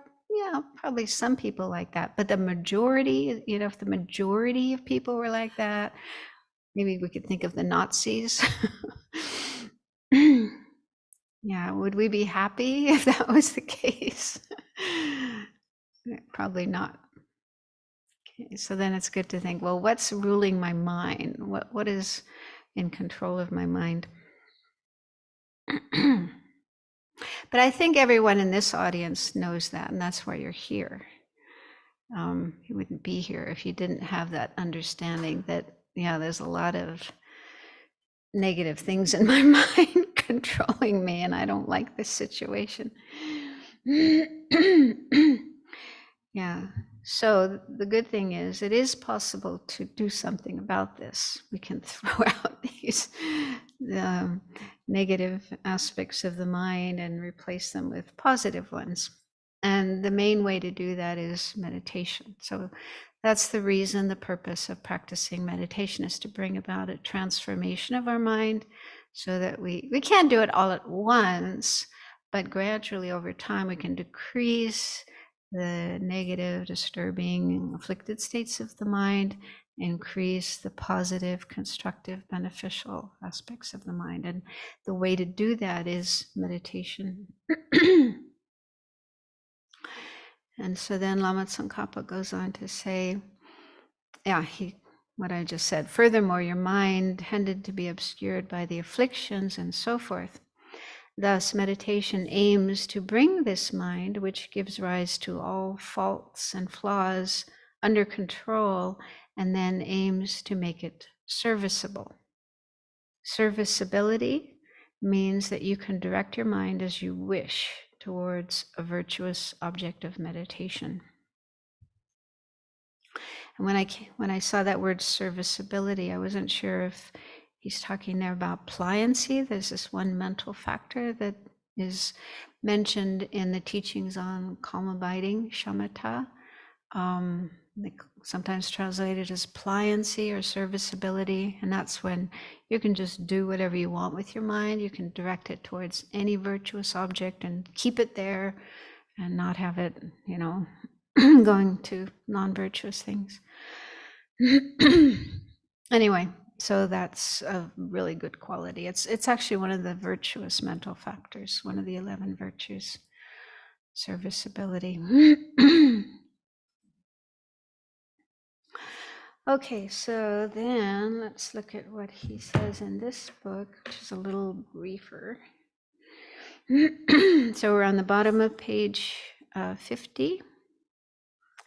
probably some people like that, but the majority, if the majority of people were like that, maybe we could think of the Nazis. Yeah, would we be happy if that was the case? Probably not. Okay, so then it's good to think, well, what's ruling my mind? What is in control of my mind? But I think everyone in this audience knows that, and that's why you're here. You wouldn't be here if you didn't have that understanding that, there's a lot of negative things in my mind controlling me, and I don't like this situation. Yeah. So the good thing is, it is possible to do something about this. We can throw out these negative aspects of the mind and replace them with positive ones. And the main way to do that is meditation. So that's the reason, the purpose of practicing meditation is to bring about a transformation of our mind, so that we can't do it all at once, but gradually over time we can decrease the negative, disturbing, afflicted states of the mind, increase the positive, constructive, beneficial aspects of the mind. And the way to do that is meditation. And so then Lama Tsongkhapa goes on to say, what I just said, furthermore, your mind tended to be obscured by the afflictions and so forth. Thus, meditation aims to bring this mind, which gives rise to all faults and flaws, under control, and then aims to make it serviceable. Serviceability means that you can direct your mind as you wish towards a virtuous object of meditation. And when I saw that word serviceability, I wasn't sure if he's talking there about pliancy. There's this one mental factor that is mentioned in the teachings on calm abiding, shamatha. Sometimes translated as pliancy or serviceability. And that's when you can just do whatever you want with your mind. You can direct it towards any virtuous object and keep it there and not have it, going to non-virtuous things. Anyway, So that's a really good quality. It's actually one of the virtuous mental factors, one of the 11 virtues, serviceability. Okay, so then let's look at what he says in this book, which is a little briefer. So we're on the bottom of page 50,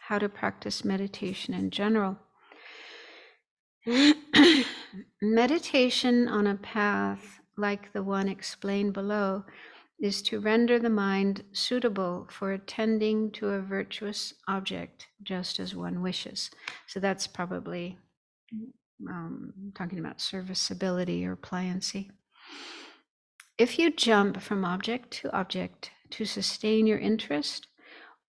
how to practice meditation in general. Meditation on a path like the one explained below is to render the mind suitable for attending to a virtuous object just as one wishes. So that's probably talking about serviceability or pliancy. If you jump from object to sustain your interest,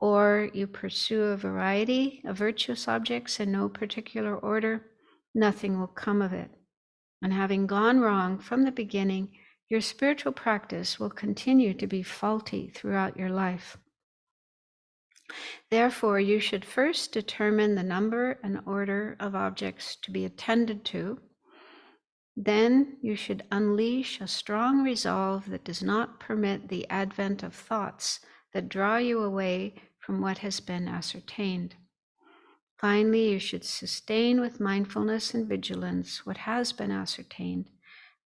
or you pursue a variety of virtuous objects in no particular order, nothing will come of it. And having gone wrong from the beginning, your spiritual practice will continue to be faulty throughout your life. Therefore, you should first determine the number and order of objects to be attended to. Then you should unleash a strong resolve that does not permit the advent of thoughts that draw you away from what has been ascertained. Finally, you should sustain with mindfulness and vigilance what has been ascertained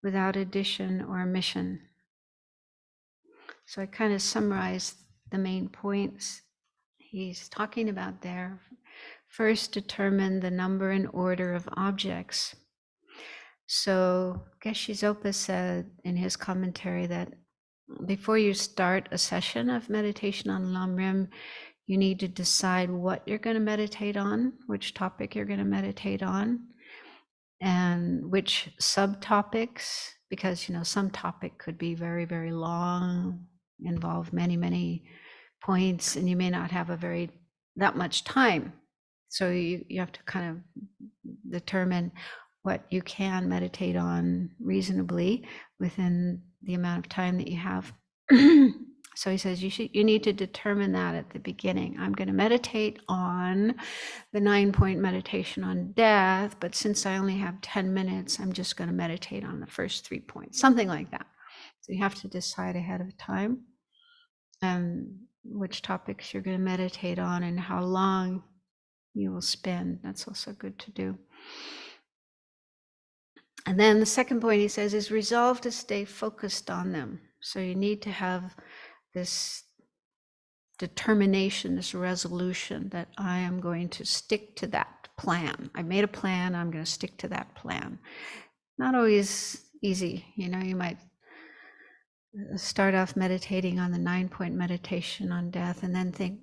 without addition or omission. So I kind of summarized the main points he's talking about there. First, determine the number and order of objects. So Geshe Zopa said in his commentary that before you start a session of meditation on Lamrim, you need to decide what you're going to meditate on, which topic you're going to meditate on, and which subtopics, because some topic could be very, very long, involve many, many points, and you may not have that much time. So you have to kind of determine what you can meditate on reasonably within the amount of time that you have. So he says you need to determine that at the beginning. I'm going to meditate on the 9-point meditation on death, but since I only have 10 minutes, I'm just going to meditate on the first 3 points, something like that. So you have to decide ahead of time which topics you're going to meditate on and how long you will spend. That's also good to do. And then the second point he says is resolve to stay focused on them. So you need to have this determination, this resolution that I am going to stick to that plan. I made a plan, I'm going to stick to that plan. Not always easy. You might start off meditating on the 9-point meditation on death and then think,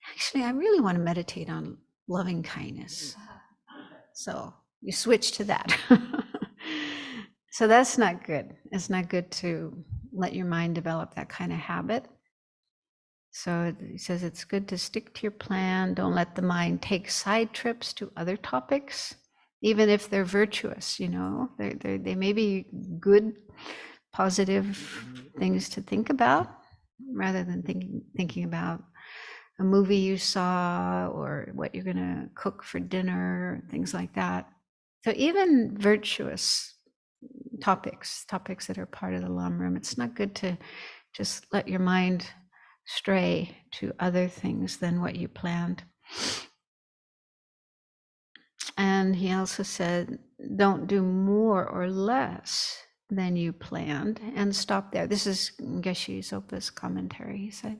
actually, I really want to meditate on loving kindness. So you switch to that. So that's not good. It's not good to let your mind develop that kind of habit. So he says it's good to stick to your plan. Don't let the mind take side trips to other topics, even if they're virtuous. They may be good, positive things to think about, rather than thinking about a movie you saw or what you're going to cook for dinner, things like that. So even virtuous topics that are part of the Lamrim, it's not good to just let your mind stray to other things than what you planned. And he also said, don't do more or less than you planned and stop there. This is Geshe Zopa's commentary. He said,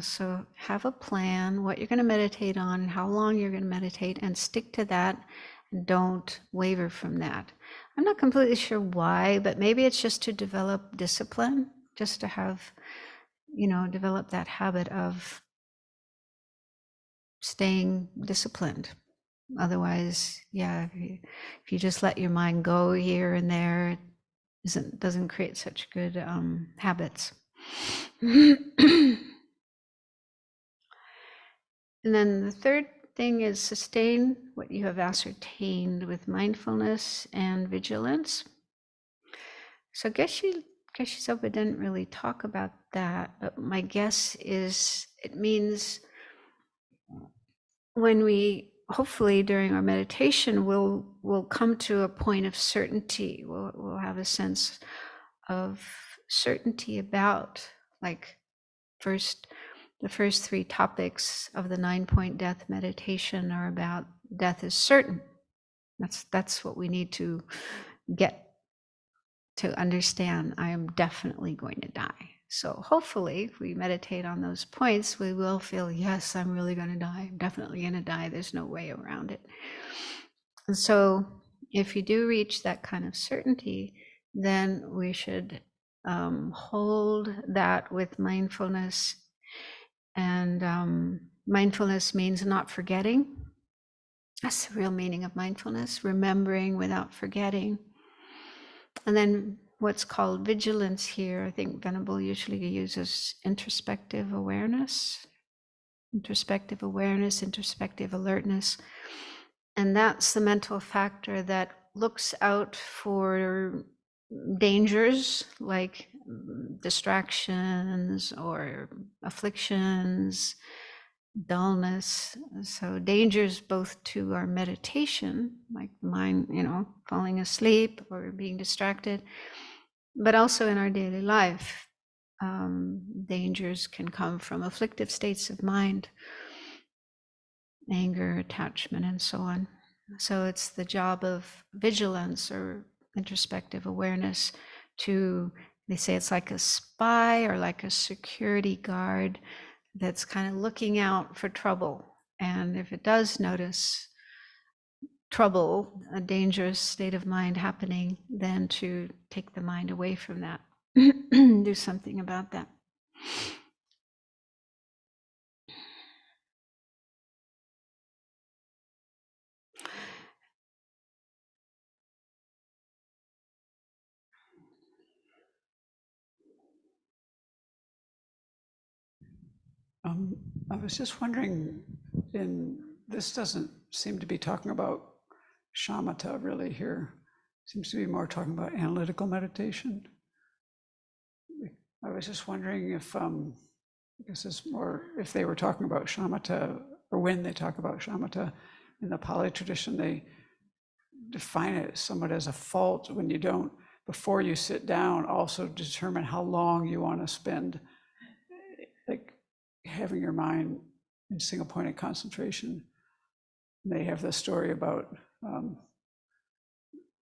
so have a plan, what you're going to meditate on, how long you're going to meditate, and stick to that, and don't waver from that. I'm not completely sure why, but maybe it's just to develop discipline, just to have, develop that habit of staying disciplined. Otherwise, if you just let your mind go here and there, it doesn't create such good habits. And then the third thing is sustain what you have ascertained with mindfulness and vigilance. So Geshe Zopa didn't really talk about that, but my guess is it means when we hopefully during our meditation, we'll come to a point of certainty. We'll have a sense of certainty about, like, the first 3 topics of the 9-point death meditation are about death is certain. That's what we need to get to understand. I am definitely going to die. So hopefully, if we meditate on those points, we will feel, yes, I'm really going to die. I'm definitely going to die. There's no way around it. And so if you do reach that kind of certainty, then we should hold that with mindfulness. And mindfulness means not forgetting. That's the real meaning of mindfulness, remembering without forgetting. And then what's called vigilance here, I think Venerable usually uses introspective awareness, introspective alertness. And that's the mental factor that looks out for dangers like distractions or afflictions, dullness. So dangers both to our meditation, like the mind, falling asleep or being distracted, but also in our daily life. Dangers can come from afflictive states of mind, anger, attachment, and so on. So it's the job of vigilance or introspective awareness to, they say it's like a spy or like a security guard that's kind of looking out for trouble. And if it does notice trouble, a dangerous state of mind happening, then to take the mind away from that, do something about that. I was just wondering, this doesn't seem to be talking about shamatha really here. Seems to be more talking about analytical meditation. I was just wondering if, this is more, if they were talking about shamatha, or when they talk about shamatha in the Pali tradition, they define it somewhat as a fault when you don't, before you sit down, also determine how long you want to spend, like, having your mind in single-pointed concentration. They have the story about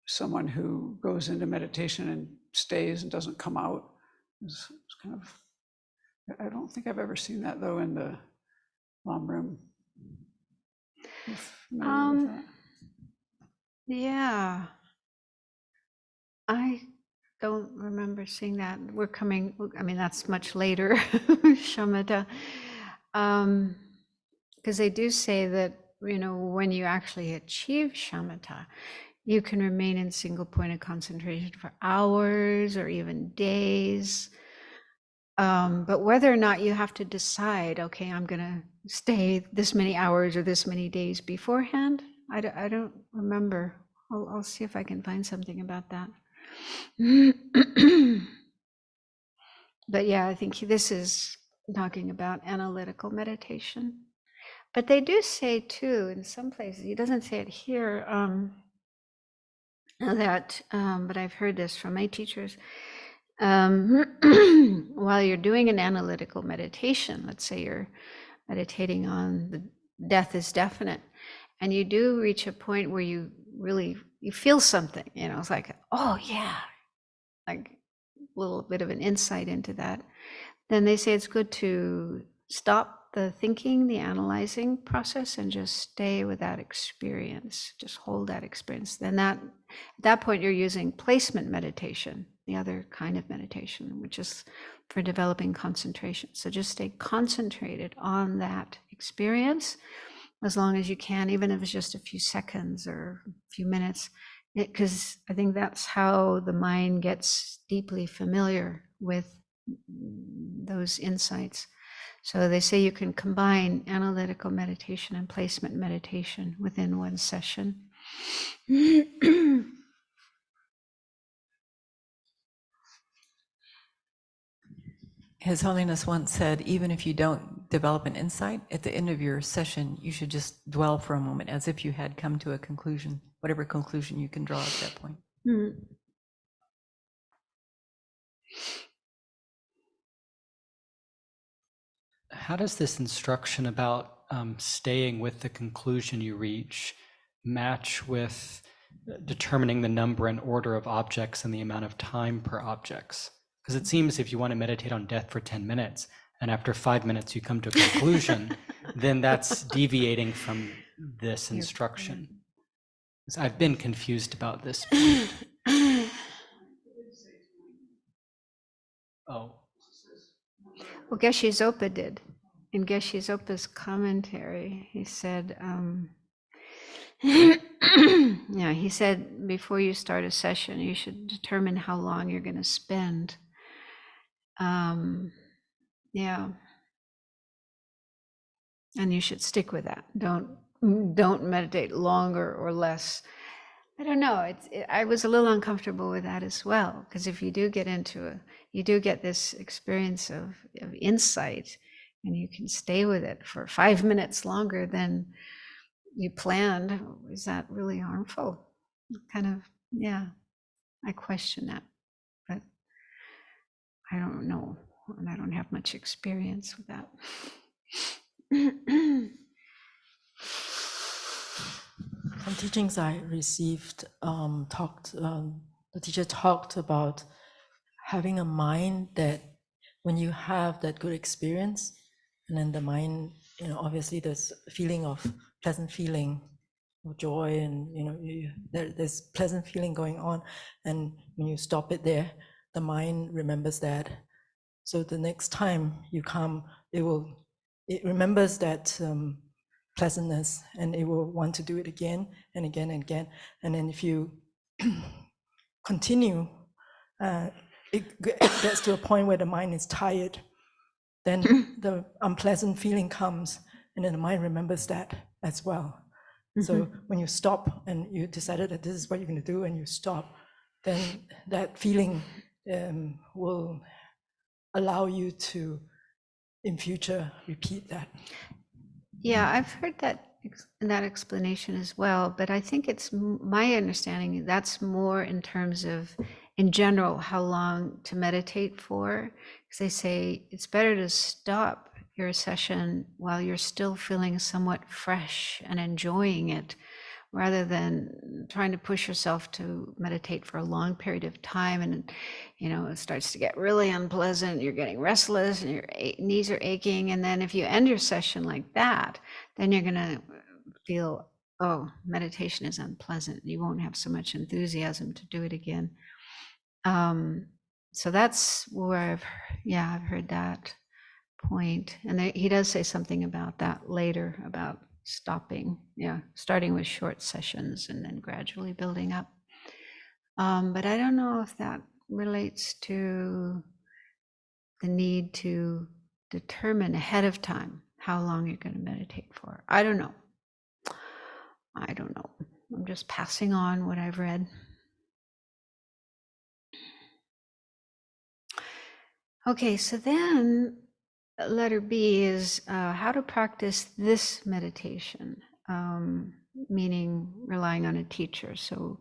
someone who goes into meditation and stays and doesn't come out. It's kind of, I don't think I've ever seen that though in the Lamrim. Yeah, I don't remember seeing that. That's much later, shamatha. Because they do say that, when you actually achieve shamatha, you can remain in single point of concentration for hours or even days. But whether or not you have to decide, okay, I'm going to stay this many hours or this many days beforehand, I don't remember. I'll see if I can find something about that. But yeah, I think this is talking about analytical meditation. But they do say too, in some places, he doesn't say it here, that, but I've heard this from my teachers, while you're doing an analytical meditation, let's say you're meditating on the death is definite, and you do reach a point where you feel something, it's like, oh yeah, like a little bit of an insight into that, then they say it's good to stop the thinking, the analyzing process, and just stay with that experience, just hold that experience. Then at that point you're using placement meditation, the other kind of meditation, which is for developing concentration. So just stay concentrated on that experience as long as you can, even if it's just a few seconds or a few minutes, because I think that's how the mind gets deeply familiar with those insights. So they say you can combine analytical meditation and placement meditation within one session. His Holiness once said, even if you don't develop an insight, at the end of your session, you should just dwell for a moment as if you had come to a conclusion, whatever conclusion you can draw at that point. How does this instruction about staying with the conclusion you reach match with determining the number and order of objects and the amount of time per objects? Because it seems if you want to meditate on death for 10 minutes, and after 5 minutes you come to a conclusion, then that's deviating from this instruction. I've been confused about this point. Oh. Well, Geshe Zopa did. In Geshe Zopa's commentary, he said, yeah, he said before you start a session, you should determine how long you're going to spend. Yeah. And you should stick with that. Don't meditate longer or less. I don't know. I was a little uncomfortable with that as well, because if you do get you do get this experience of insight, and you can stay with it for 5 minutes longer than you planned. Is that really harmful? Kind of, yeah. I question that, but I don't know, and I don't have much experience with that. Some teachings I received the teacher talked about having a mind that when you have that good experience, and then the mind, obviously there's a feeling of pleasant feeling of joy, and there's pleasant feeling going on, and when you stop it there, the mind remembers that. So the next time you come, it remembers that pleasantness, and it will want to do it again and again and again. And then if you continue, it gets to a point where the mind is tired, then the unpleasant feeling comes, and then the mind remembers that as well. So when you stop and you decided that this is what you're going to do, and you stop, then that feeling will allow you to, in future, repeat that. Yeah, I've heard that explanation as well, but I think it's my understanding that's more in terms of, in general, how long to meditate for. Because they say it's better to stop your session while you're still feeling somewhat fresh and enjoying it, rather than trying to push yourself to meditate for a long period of time, and it starts to get really unpleasant, you're getting restless and your knees are aching, and then if you end your session like that, then you're going to feel, oh, meditation is unpleasant, you won't have so much enthusiasm to do it again. So that's where I've heard that point, and he does say something about that later, about stopping, starting with short sessions and then gradually building up. But I don't know if that relates to the need to determine ahead of time how long you're going to meditate for. I don't know. I'm just passing on what I've read. Okay, so then letter B is how to practice this meditation, meaning relying on a teacher. So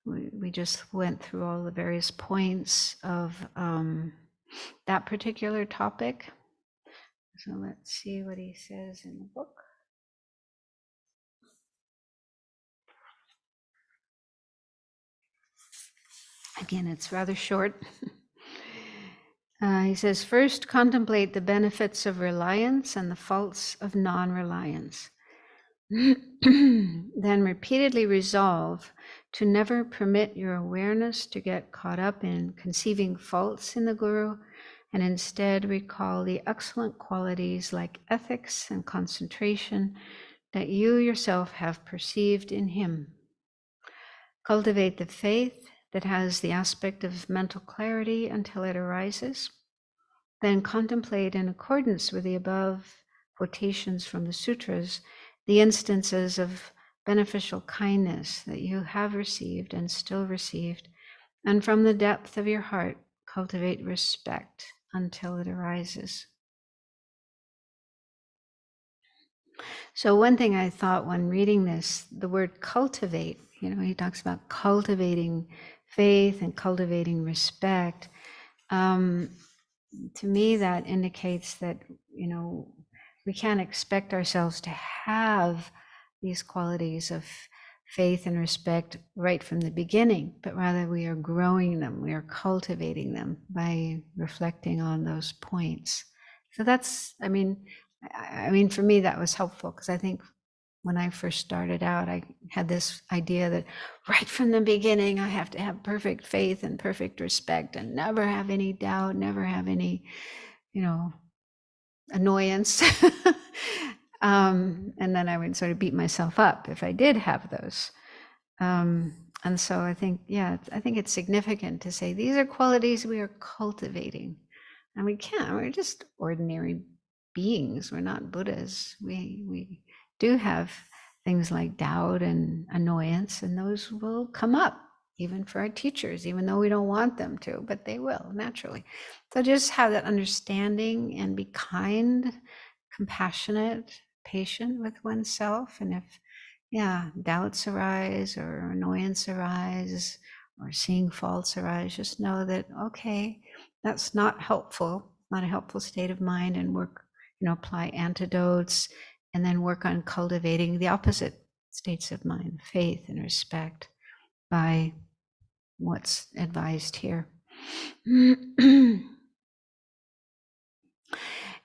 we just went through all the various points of that particular topic. So let's see what he says in the book. Again, it's rather short. He says, first, contemplate the benefits of reliance and the faults of non-reliance. Then repeatedly resolve to never permit your awareness to get caught up in conceiving faults in the Guru, and instead recall the excellent qualities like ethics and concentration that you yourself have perceived in him. Cultivate the faith that has the aspect of mental clarity until it arises. Then contemplate, in accordance with the above quotations from the sutras, the instances of beneficial kindness that you have received and still received, and from the depth of your heart, cultivate respect until it arises. So one thing I thought when reading this, the word cultivate, he talks about cultivating faith and cultivating respect. To me, that indicates that, we can't expect ourselves to have these qualities of faith and respect right from the beginning, but rather we are growing them, we are cultivating them by reflecting on those points. So that's, I mean, for me, that was helpful, because I think when I first started out, I had this idea that right from the beginning, I have to have perfect faith and perfect respect and never have any doubt, never have any, annoyance. And then I would sort of beat myself up if I did have those. And so I think, I think it's significant to say these are qualities we are cultivating. And we can't, we're just ordinary beings. We're not Buddhas. We do have things like doubt and annoyance, and those will come up even for our teachers, even though we don't want them to, but they will naturally. So just have that understanding and be kind, compassionate, patient with oneself. And if, doubts arise or annoyance arise or seeing faults arise, just know that, okay, that's not helpful, not a helpful state of mind, and work, apply antidotes, and then work on cultivating the opposite states of mind, faith and respect, by what's advised here.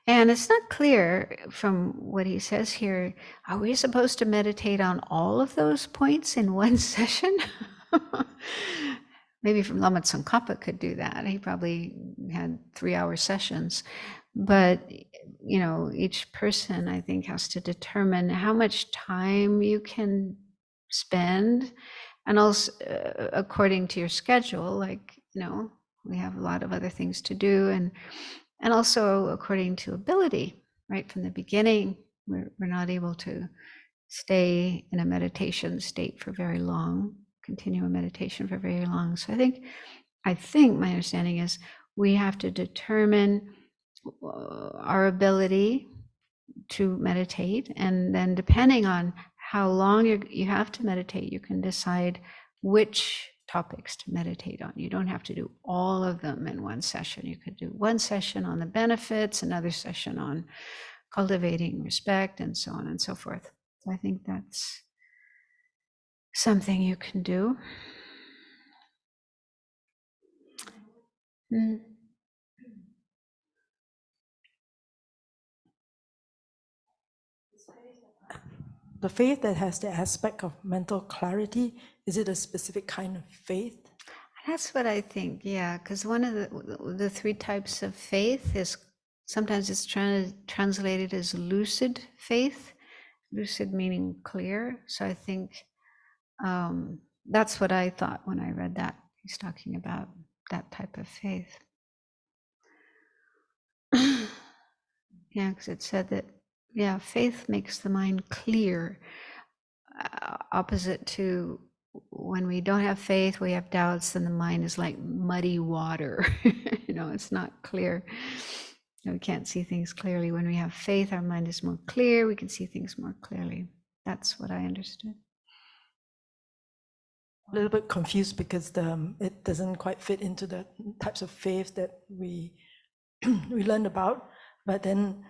And it's not clear from what he says here, are we supposed to meditate on all of those points in one session? Maybe from Lama Tsongkhapa could do that. He probably had 3-hour sessions. But, each person, I think, has to determine how much time you can spend, and also according to your schedule, like, we have a lot of other things to do, and also according to ability. Right from the beginning, we're not able to stay in a meditation state for very long, continue a meditation for very long. So I think my understanding is we have to determine our ability to meditate, and then depending on how long you have to meditate, you can decide which topics to meditate on. You don't have to do all of them in one session. You could do one session on the benefits, another session on cultivating respect, and so on and so forth. So I think that's something you can do. The faith that has the aspect of mental clarity, is it a specific kind of faith? That's what I think, yeah, because one of the 3 types of faith is, sometimes it's translated as lucid faith, lucid meaning clear. So I think that's what I thought when I read that. He's talking about that type of faith. Yeah, because it said that, faith makes the mind clear, opposite to when we don't have faith, we have doubts, then the mind is like muddy water. It's not clear. We can't see things clearly. When we have faith, our mind is more clear. We can see things more clearly. That's what I understood. A little bit confused because it doesn't quite fit into the types of faith that we learned about. But then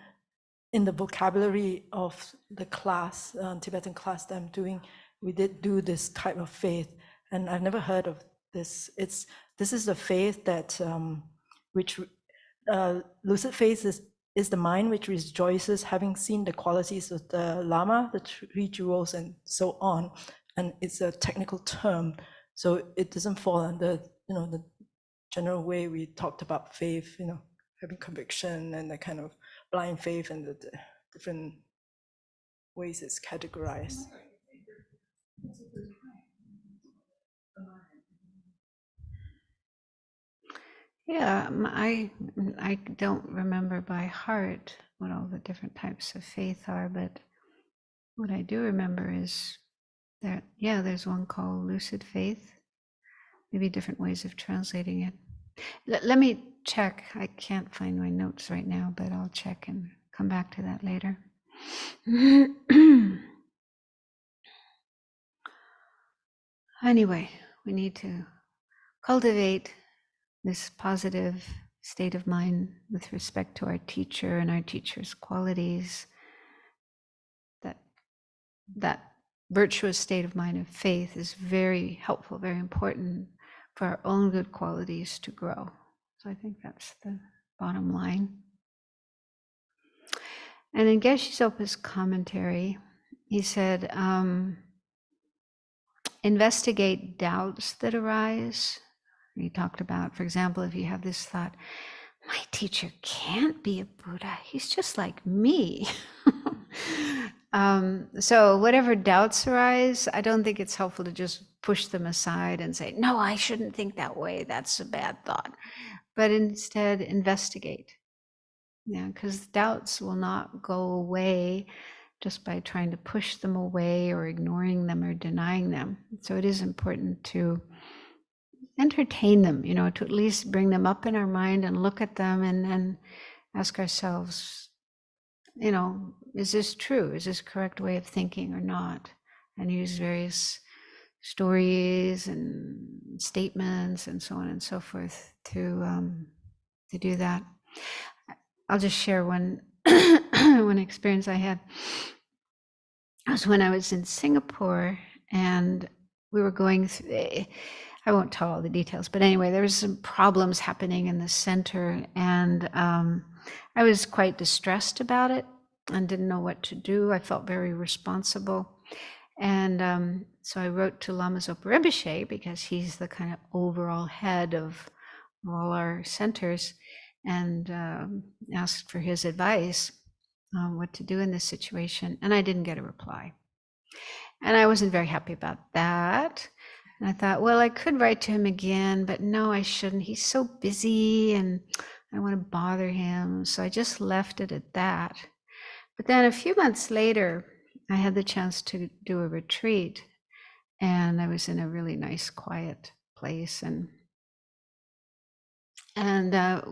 in the vocabulary of the class, Tibetan class that I'm doing, we did do this type of faith, and I've never heard of this. This is the faith that which lucid faith is the mind which rejoices having seen the qualities of the Lama, the 3 jewels, and so on. And it's a technical term, so it doesn't fall under the general way we talked about faith, having conviction and the kind of blind faith and the different ways it's categorized. Yeah, I don't remember by heart what all the different types of faith are, but what I do remember is that, there's one called lucid faith, maybe different ways of translating it. Let me check. I can't find my notes right now, but I'll check and come back to that later. Anyway, we need to cultivate this positive state of mind with respect to our teacher and our teacher's qualities. That virtuous state of mind of faith is very helpful, very important for our own good qualities to grow. So I think that's the bottom line. And in Geshe Sopa's commentary, he said, investigate doubts that arise. He talked about, for example, if you have this thought, my teacher can't be a Buddha, he's just like me. So whatever doubts arise, I don't think it's helpful to just push them aside and say, no, I shouldn't think that way, that's a bad thought. But instead, investigate. Yeah, because doubts will not go away just by trying to push them away or ignoring them or denying them. So it is important to entertain them, to at least bring them up in our mind and look at them and ask ourselves, is this true? Is this correct way of thinking or not? And use various stories and statements and so on and so forth to do that. I'll just share one one experience I had. It was when I was in Singapore, and we were going through, I won't tell all the details, but anyway, there was some problems happening in the center, and I was quite distressed about it and didn't know what to do. I felt very responsible. And so I wrote to Lama Zopa Rinpoche, because he's the kind of overall head of all our centers, and asked for his advice on what to do in this situation. And I didn't get a reply. And I wasn't very happy about that. And I thought, well, I could write to him again, but no, I shouldn't. He's so busy and I don't want to bother him. So I just left it at that. But then a few months later, I had the chance to do a retreat, and I was in a really nice, quiet place. And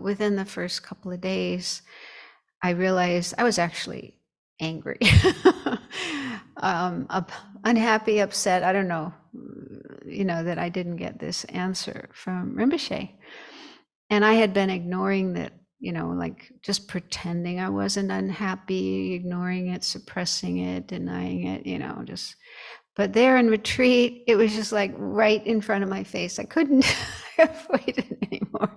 within the first couple of days, I realized I was actually angry, unhappy, upset. I don't know, that I didn't get this answer from Rinpoche. And I had been ignoring that, like just pretending I wasn't unhappy, ignoring it, suppressing it, denying it, but there in retreat, it was just like right in front of my face. I couldn't avoid it anymore.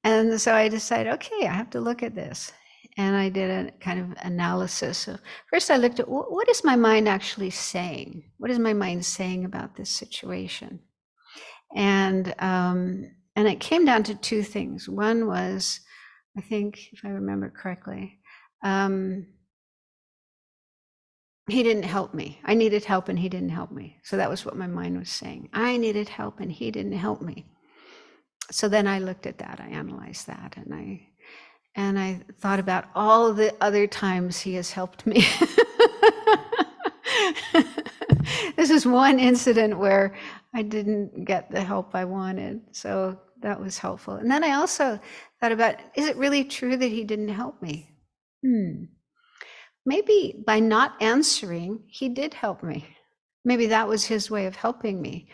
And so I decided, okay, I have to look at this. And I did a kind of analysis. So first I looked at what is my mind actually saying? What is my mind saying about this situation? And it came down to two things. One was, I think, if I remember correctly, he didn't help me. I needed help and he didn't help me. So that was what my mind was saying. I needed help and he didn't help me. So then I looked at that, I analyzed that, and I thought about all the other times he has helped me. This is one incident where I didn't get the help I wanted. So that was helpful. And then I also thought about, is it really true that he didn't help me? Maybe by not answering, he did help me. Maybe that was his way of helping me,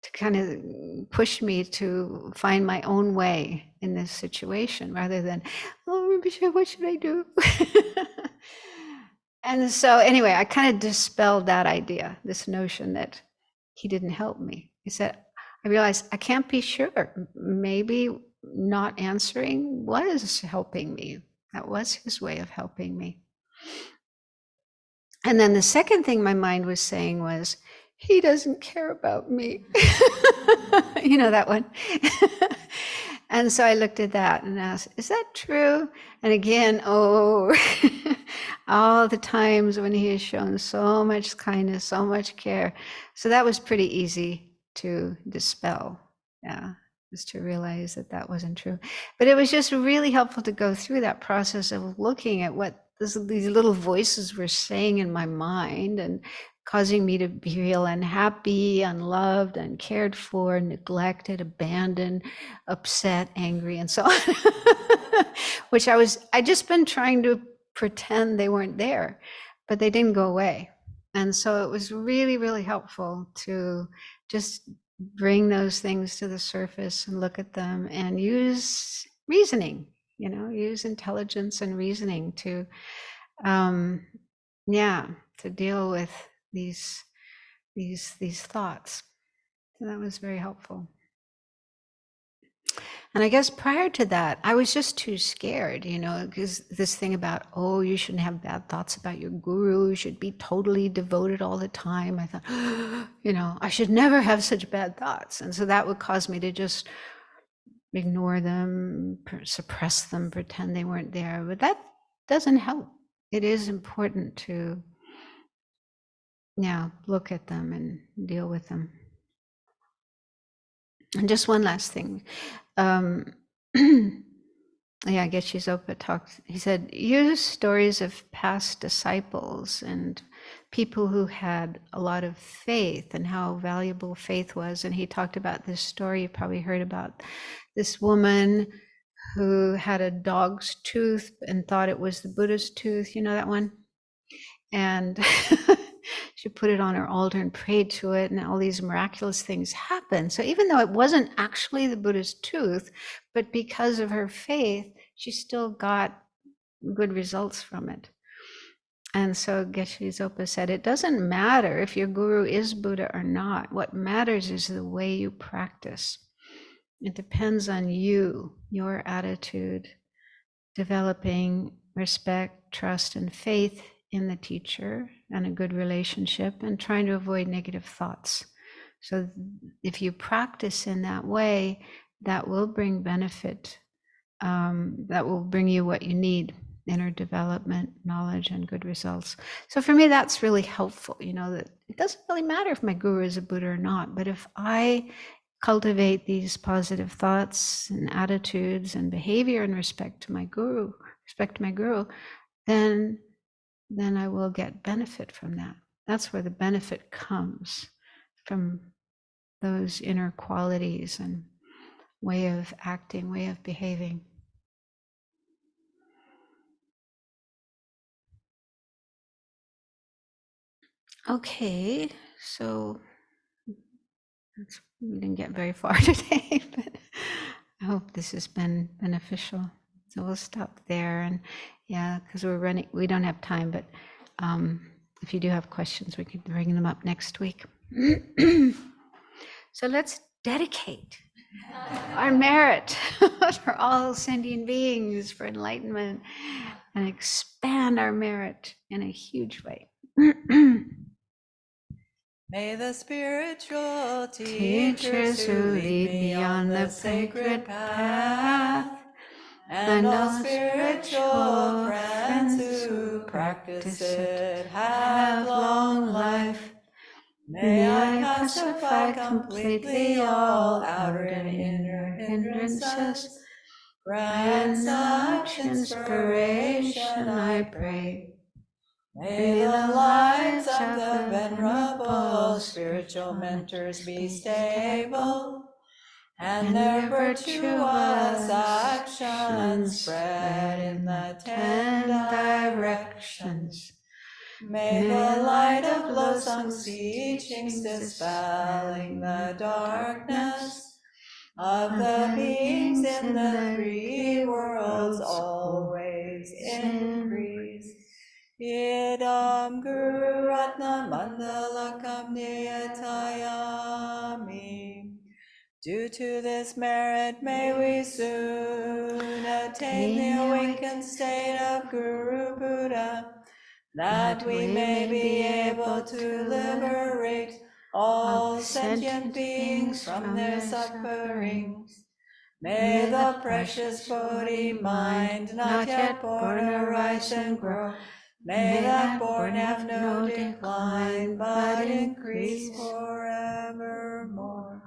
to kind of push me to find my own way in this situation, rather than, oh, what should I do? And so anyway, I kind of dispelled that idea, this notion that he didn't help me. I realized I can't be sure. Maybe not answering was helping me. That was his way of helping me. And then the second thing my mind was saying was, he doesn't care about me. That one. And so I looked at that and asked, is that true? And again, all the times when he has shown so much kindness, so much care. So that was pretty easy to dispel. Yeah, just to realize that that wasn't true. But it was just really helpful to go through that process of looking at what these little voices were saying in my mind and causing me to feel unhappy, unloved, uncared for, neglected, abandoned, upset, angry, and so on. Which I'd just been trying to pretend they weren't there, but they didn't go away. And so it was really, really helpful to just bring those things to the surface and look at them and use reasoning, use intelligence and reasoning to, to deal with these thoughts. So that was very helpful. And I guess prior to that, I was just too scared, because this thing about, oh, you shouldn't have bad thoughts about your guru, you should be totally devoted all the time. I thought, I should never have such bad thoughts. And so that would cause me to just ignore them, suppress them, pretend they weren't there. But that doesn't help. It is important to, look at them and deal with them. And just one last thing. I guess Shizopa talked, he said, use stories of past disciples and people who had a lot of faith and how valuable faith was. And he talked about this story, you probably heard about this woman who had a dog's tooth and thought it was the Buddha's tooth. You know that one? And she put it on her altar and prayed to it, and all these miraculous things happened. So even though it wasn't actually the Buddha's tooth, but because of her faith, she still got good results from it. And so Geshe Zopa said, it doesn't matter if your guru is Buddha or not. What matters is the way you practice. It depends on you, your attitude, developing respect, trust, and faith in the teacher and a good relationship, and trying to avoid negative thoughts. So if you practice in that way, that will bring benefit. That will bring you what you need, inner development, knowledge, and good results. So for me, that's really helpful, that it doesn't really matter if my guru is a Buddha or not, but if I cultivate these positive thoughts and attitudes and behavior in respect to my guru, then I will get benefit from that. That's where the benefit comes, from those inner qualities and way of acting, way of behaving. Okay, so we didn't get very far today, but I hope this has been beneficial. So we'll stop there, and because we don't have time, but if you do have questions, we can bring them up next week. So let's dedicate our merit for all sentient beings for enlightenment and expand our merit in a huge way. May the spiritual teachers who lead me on the sacred path, and all spiritual friends who practice it, have long life. May I pacify completely all outer and inner hindrances. Grant such inspiration, I pray. May the lives of the venerable spiritual mentors be stable, and their virtuous actions spread in the 10 directions. May the light of wholesome teachings dispelling the darkness of the beings in the 3 worlds always increase. Idam Guru Ratna Mandalakam Niyatayami. Due to this merit, may we soon attain the awakened state of Guru Buddha, that we may be able to liberate all sentient beings from their sufferings. May the precious Bodhi mind not yet born arise and grow. May that born have no decline, but increase forevermore.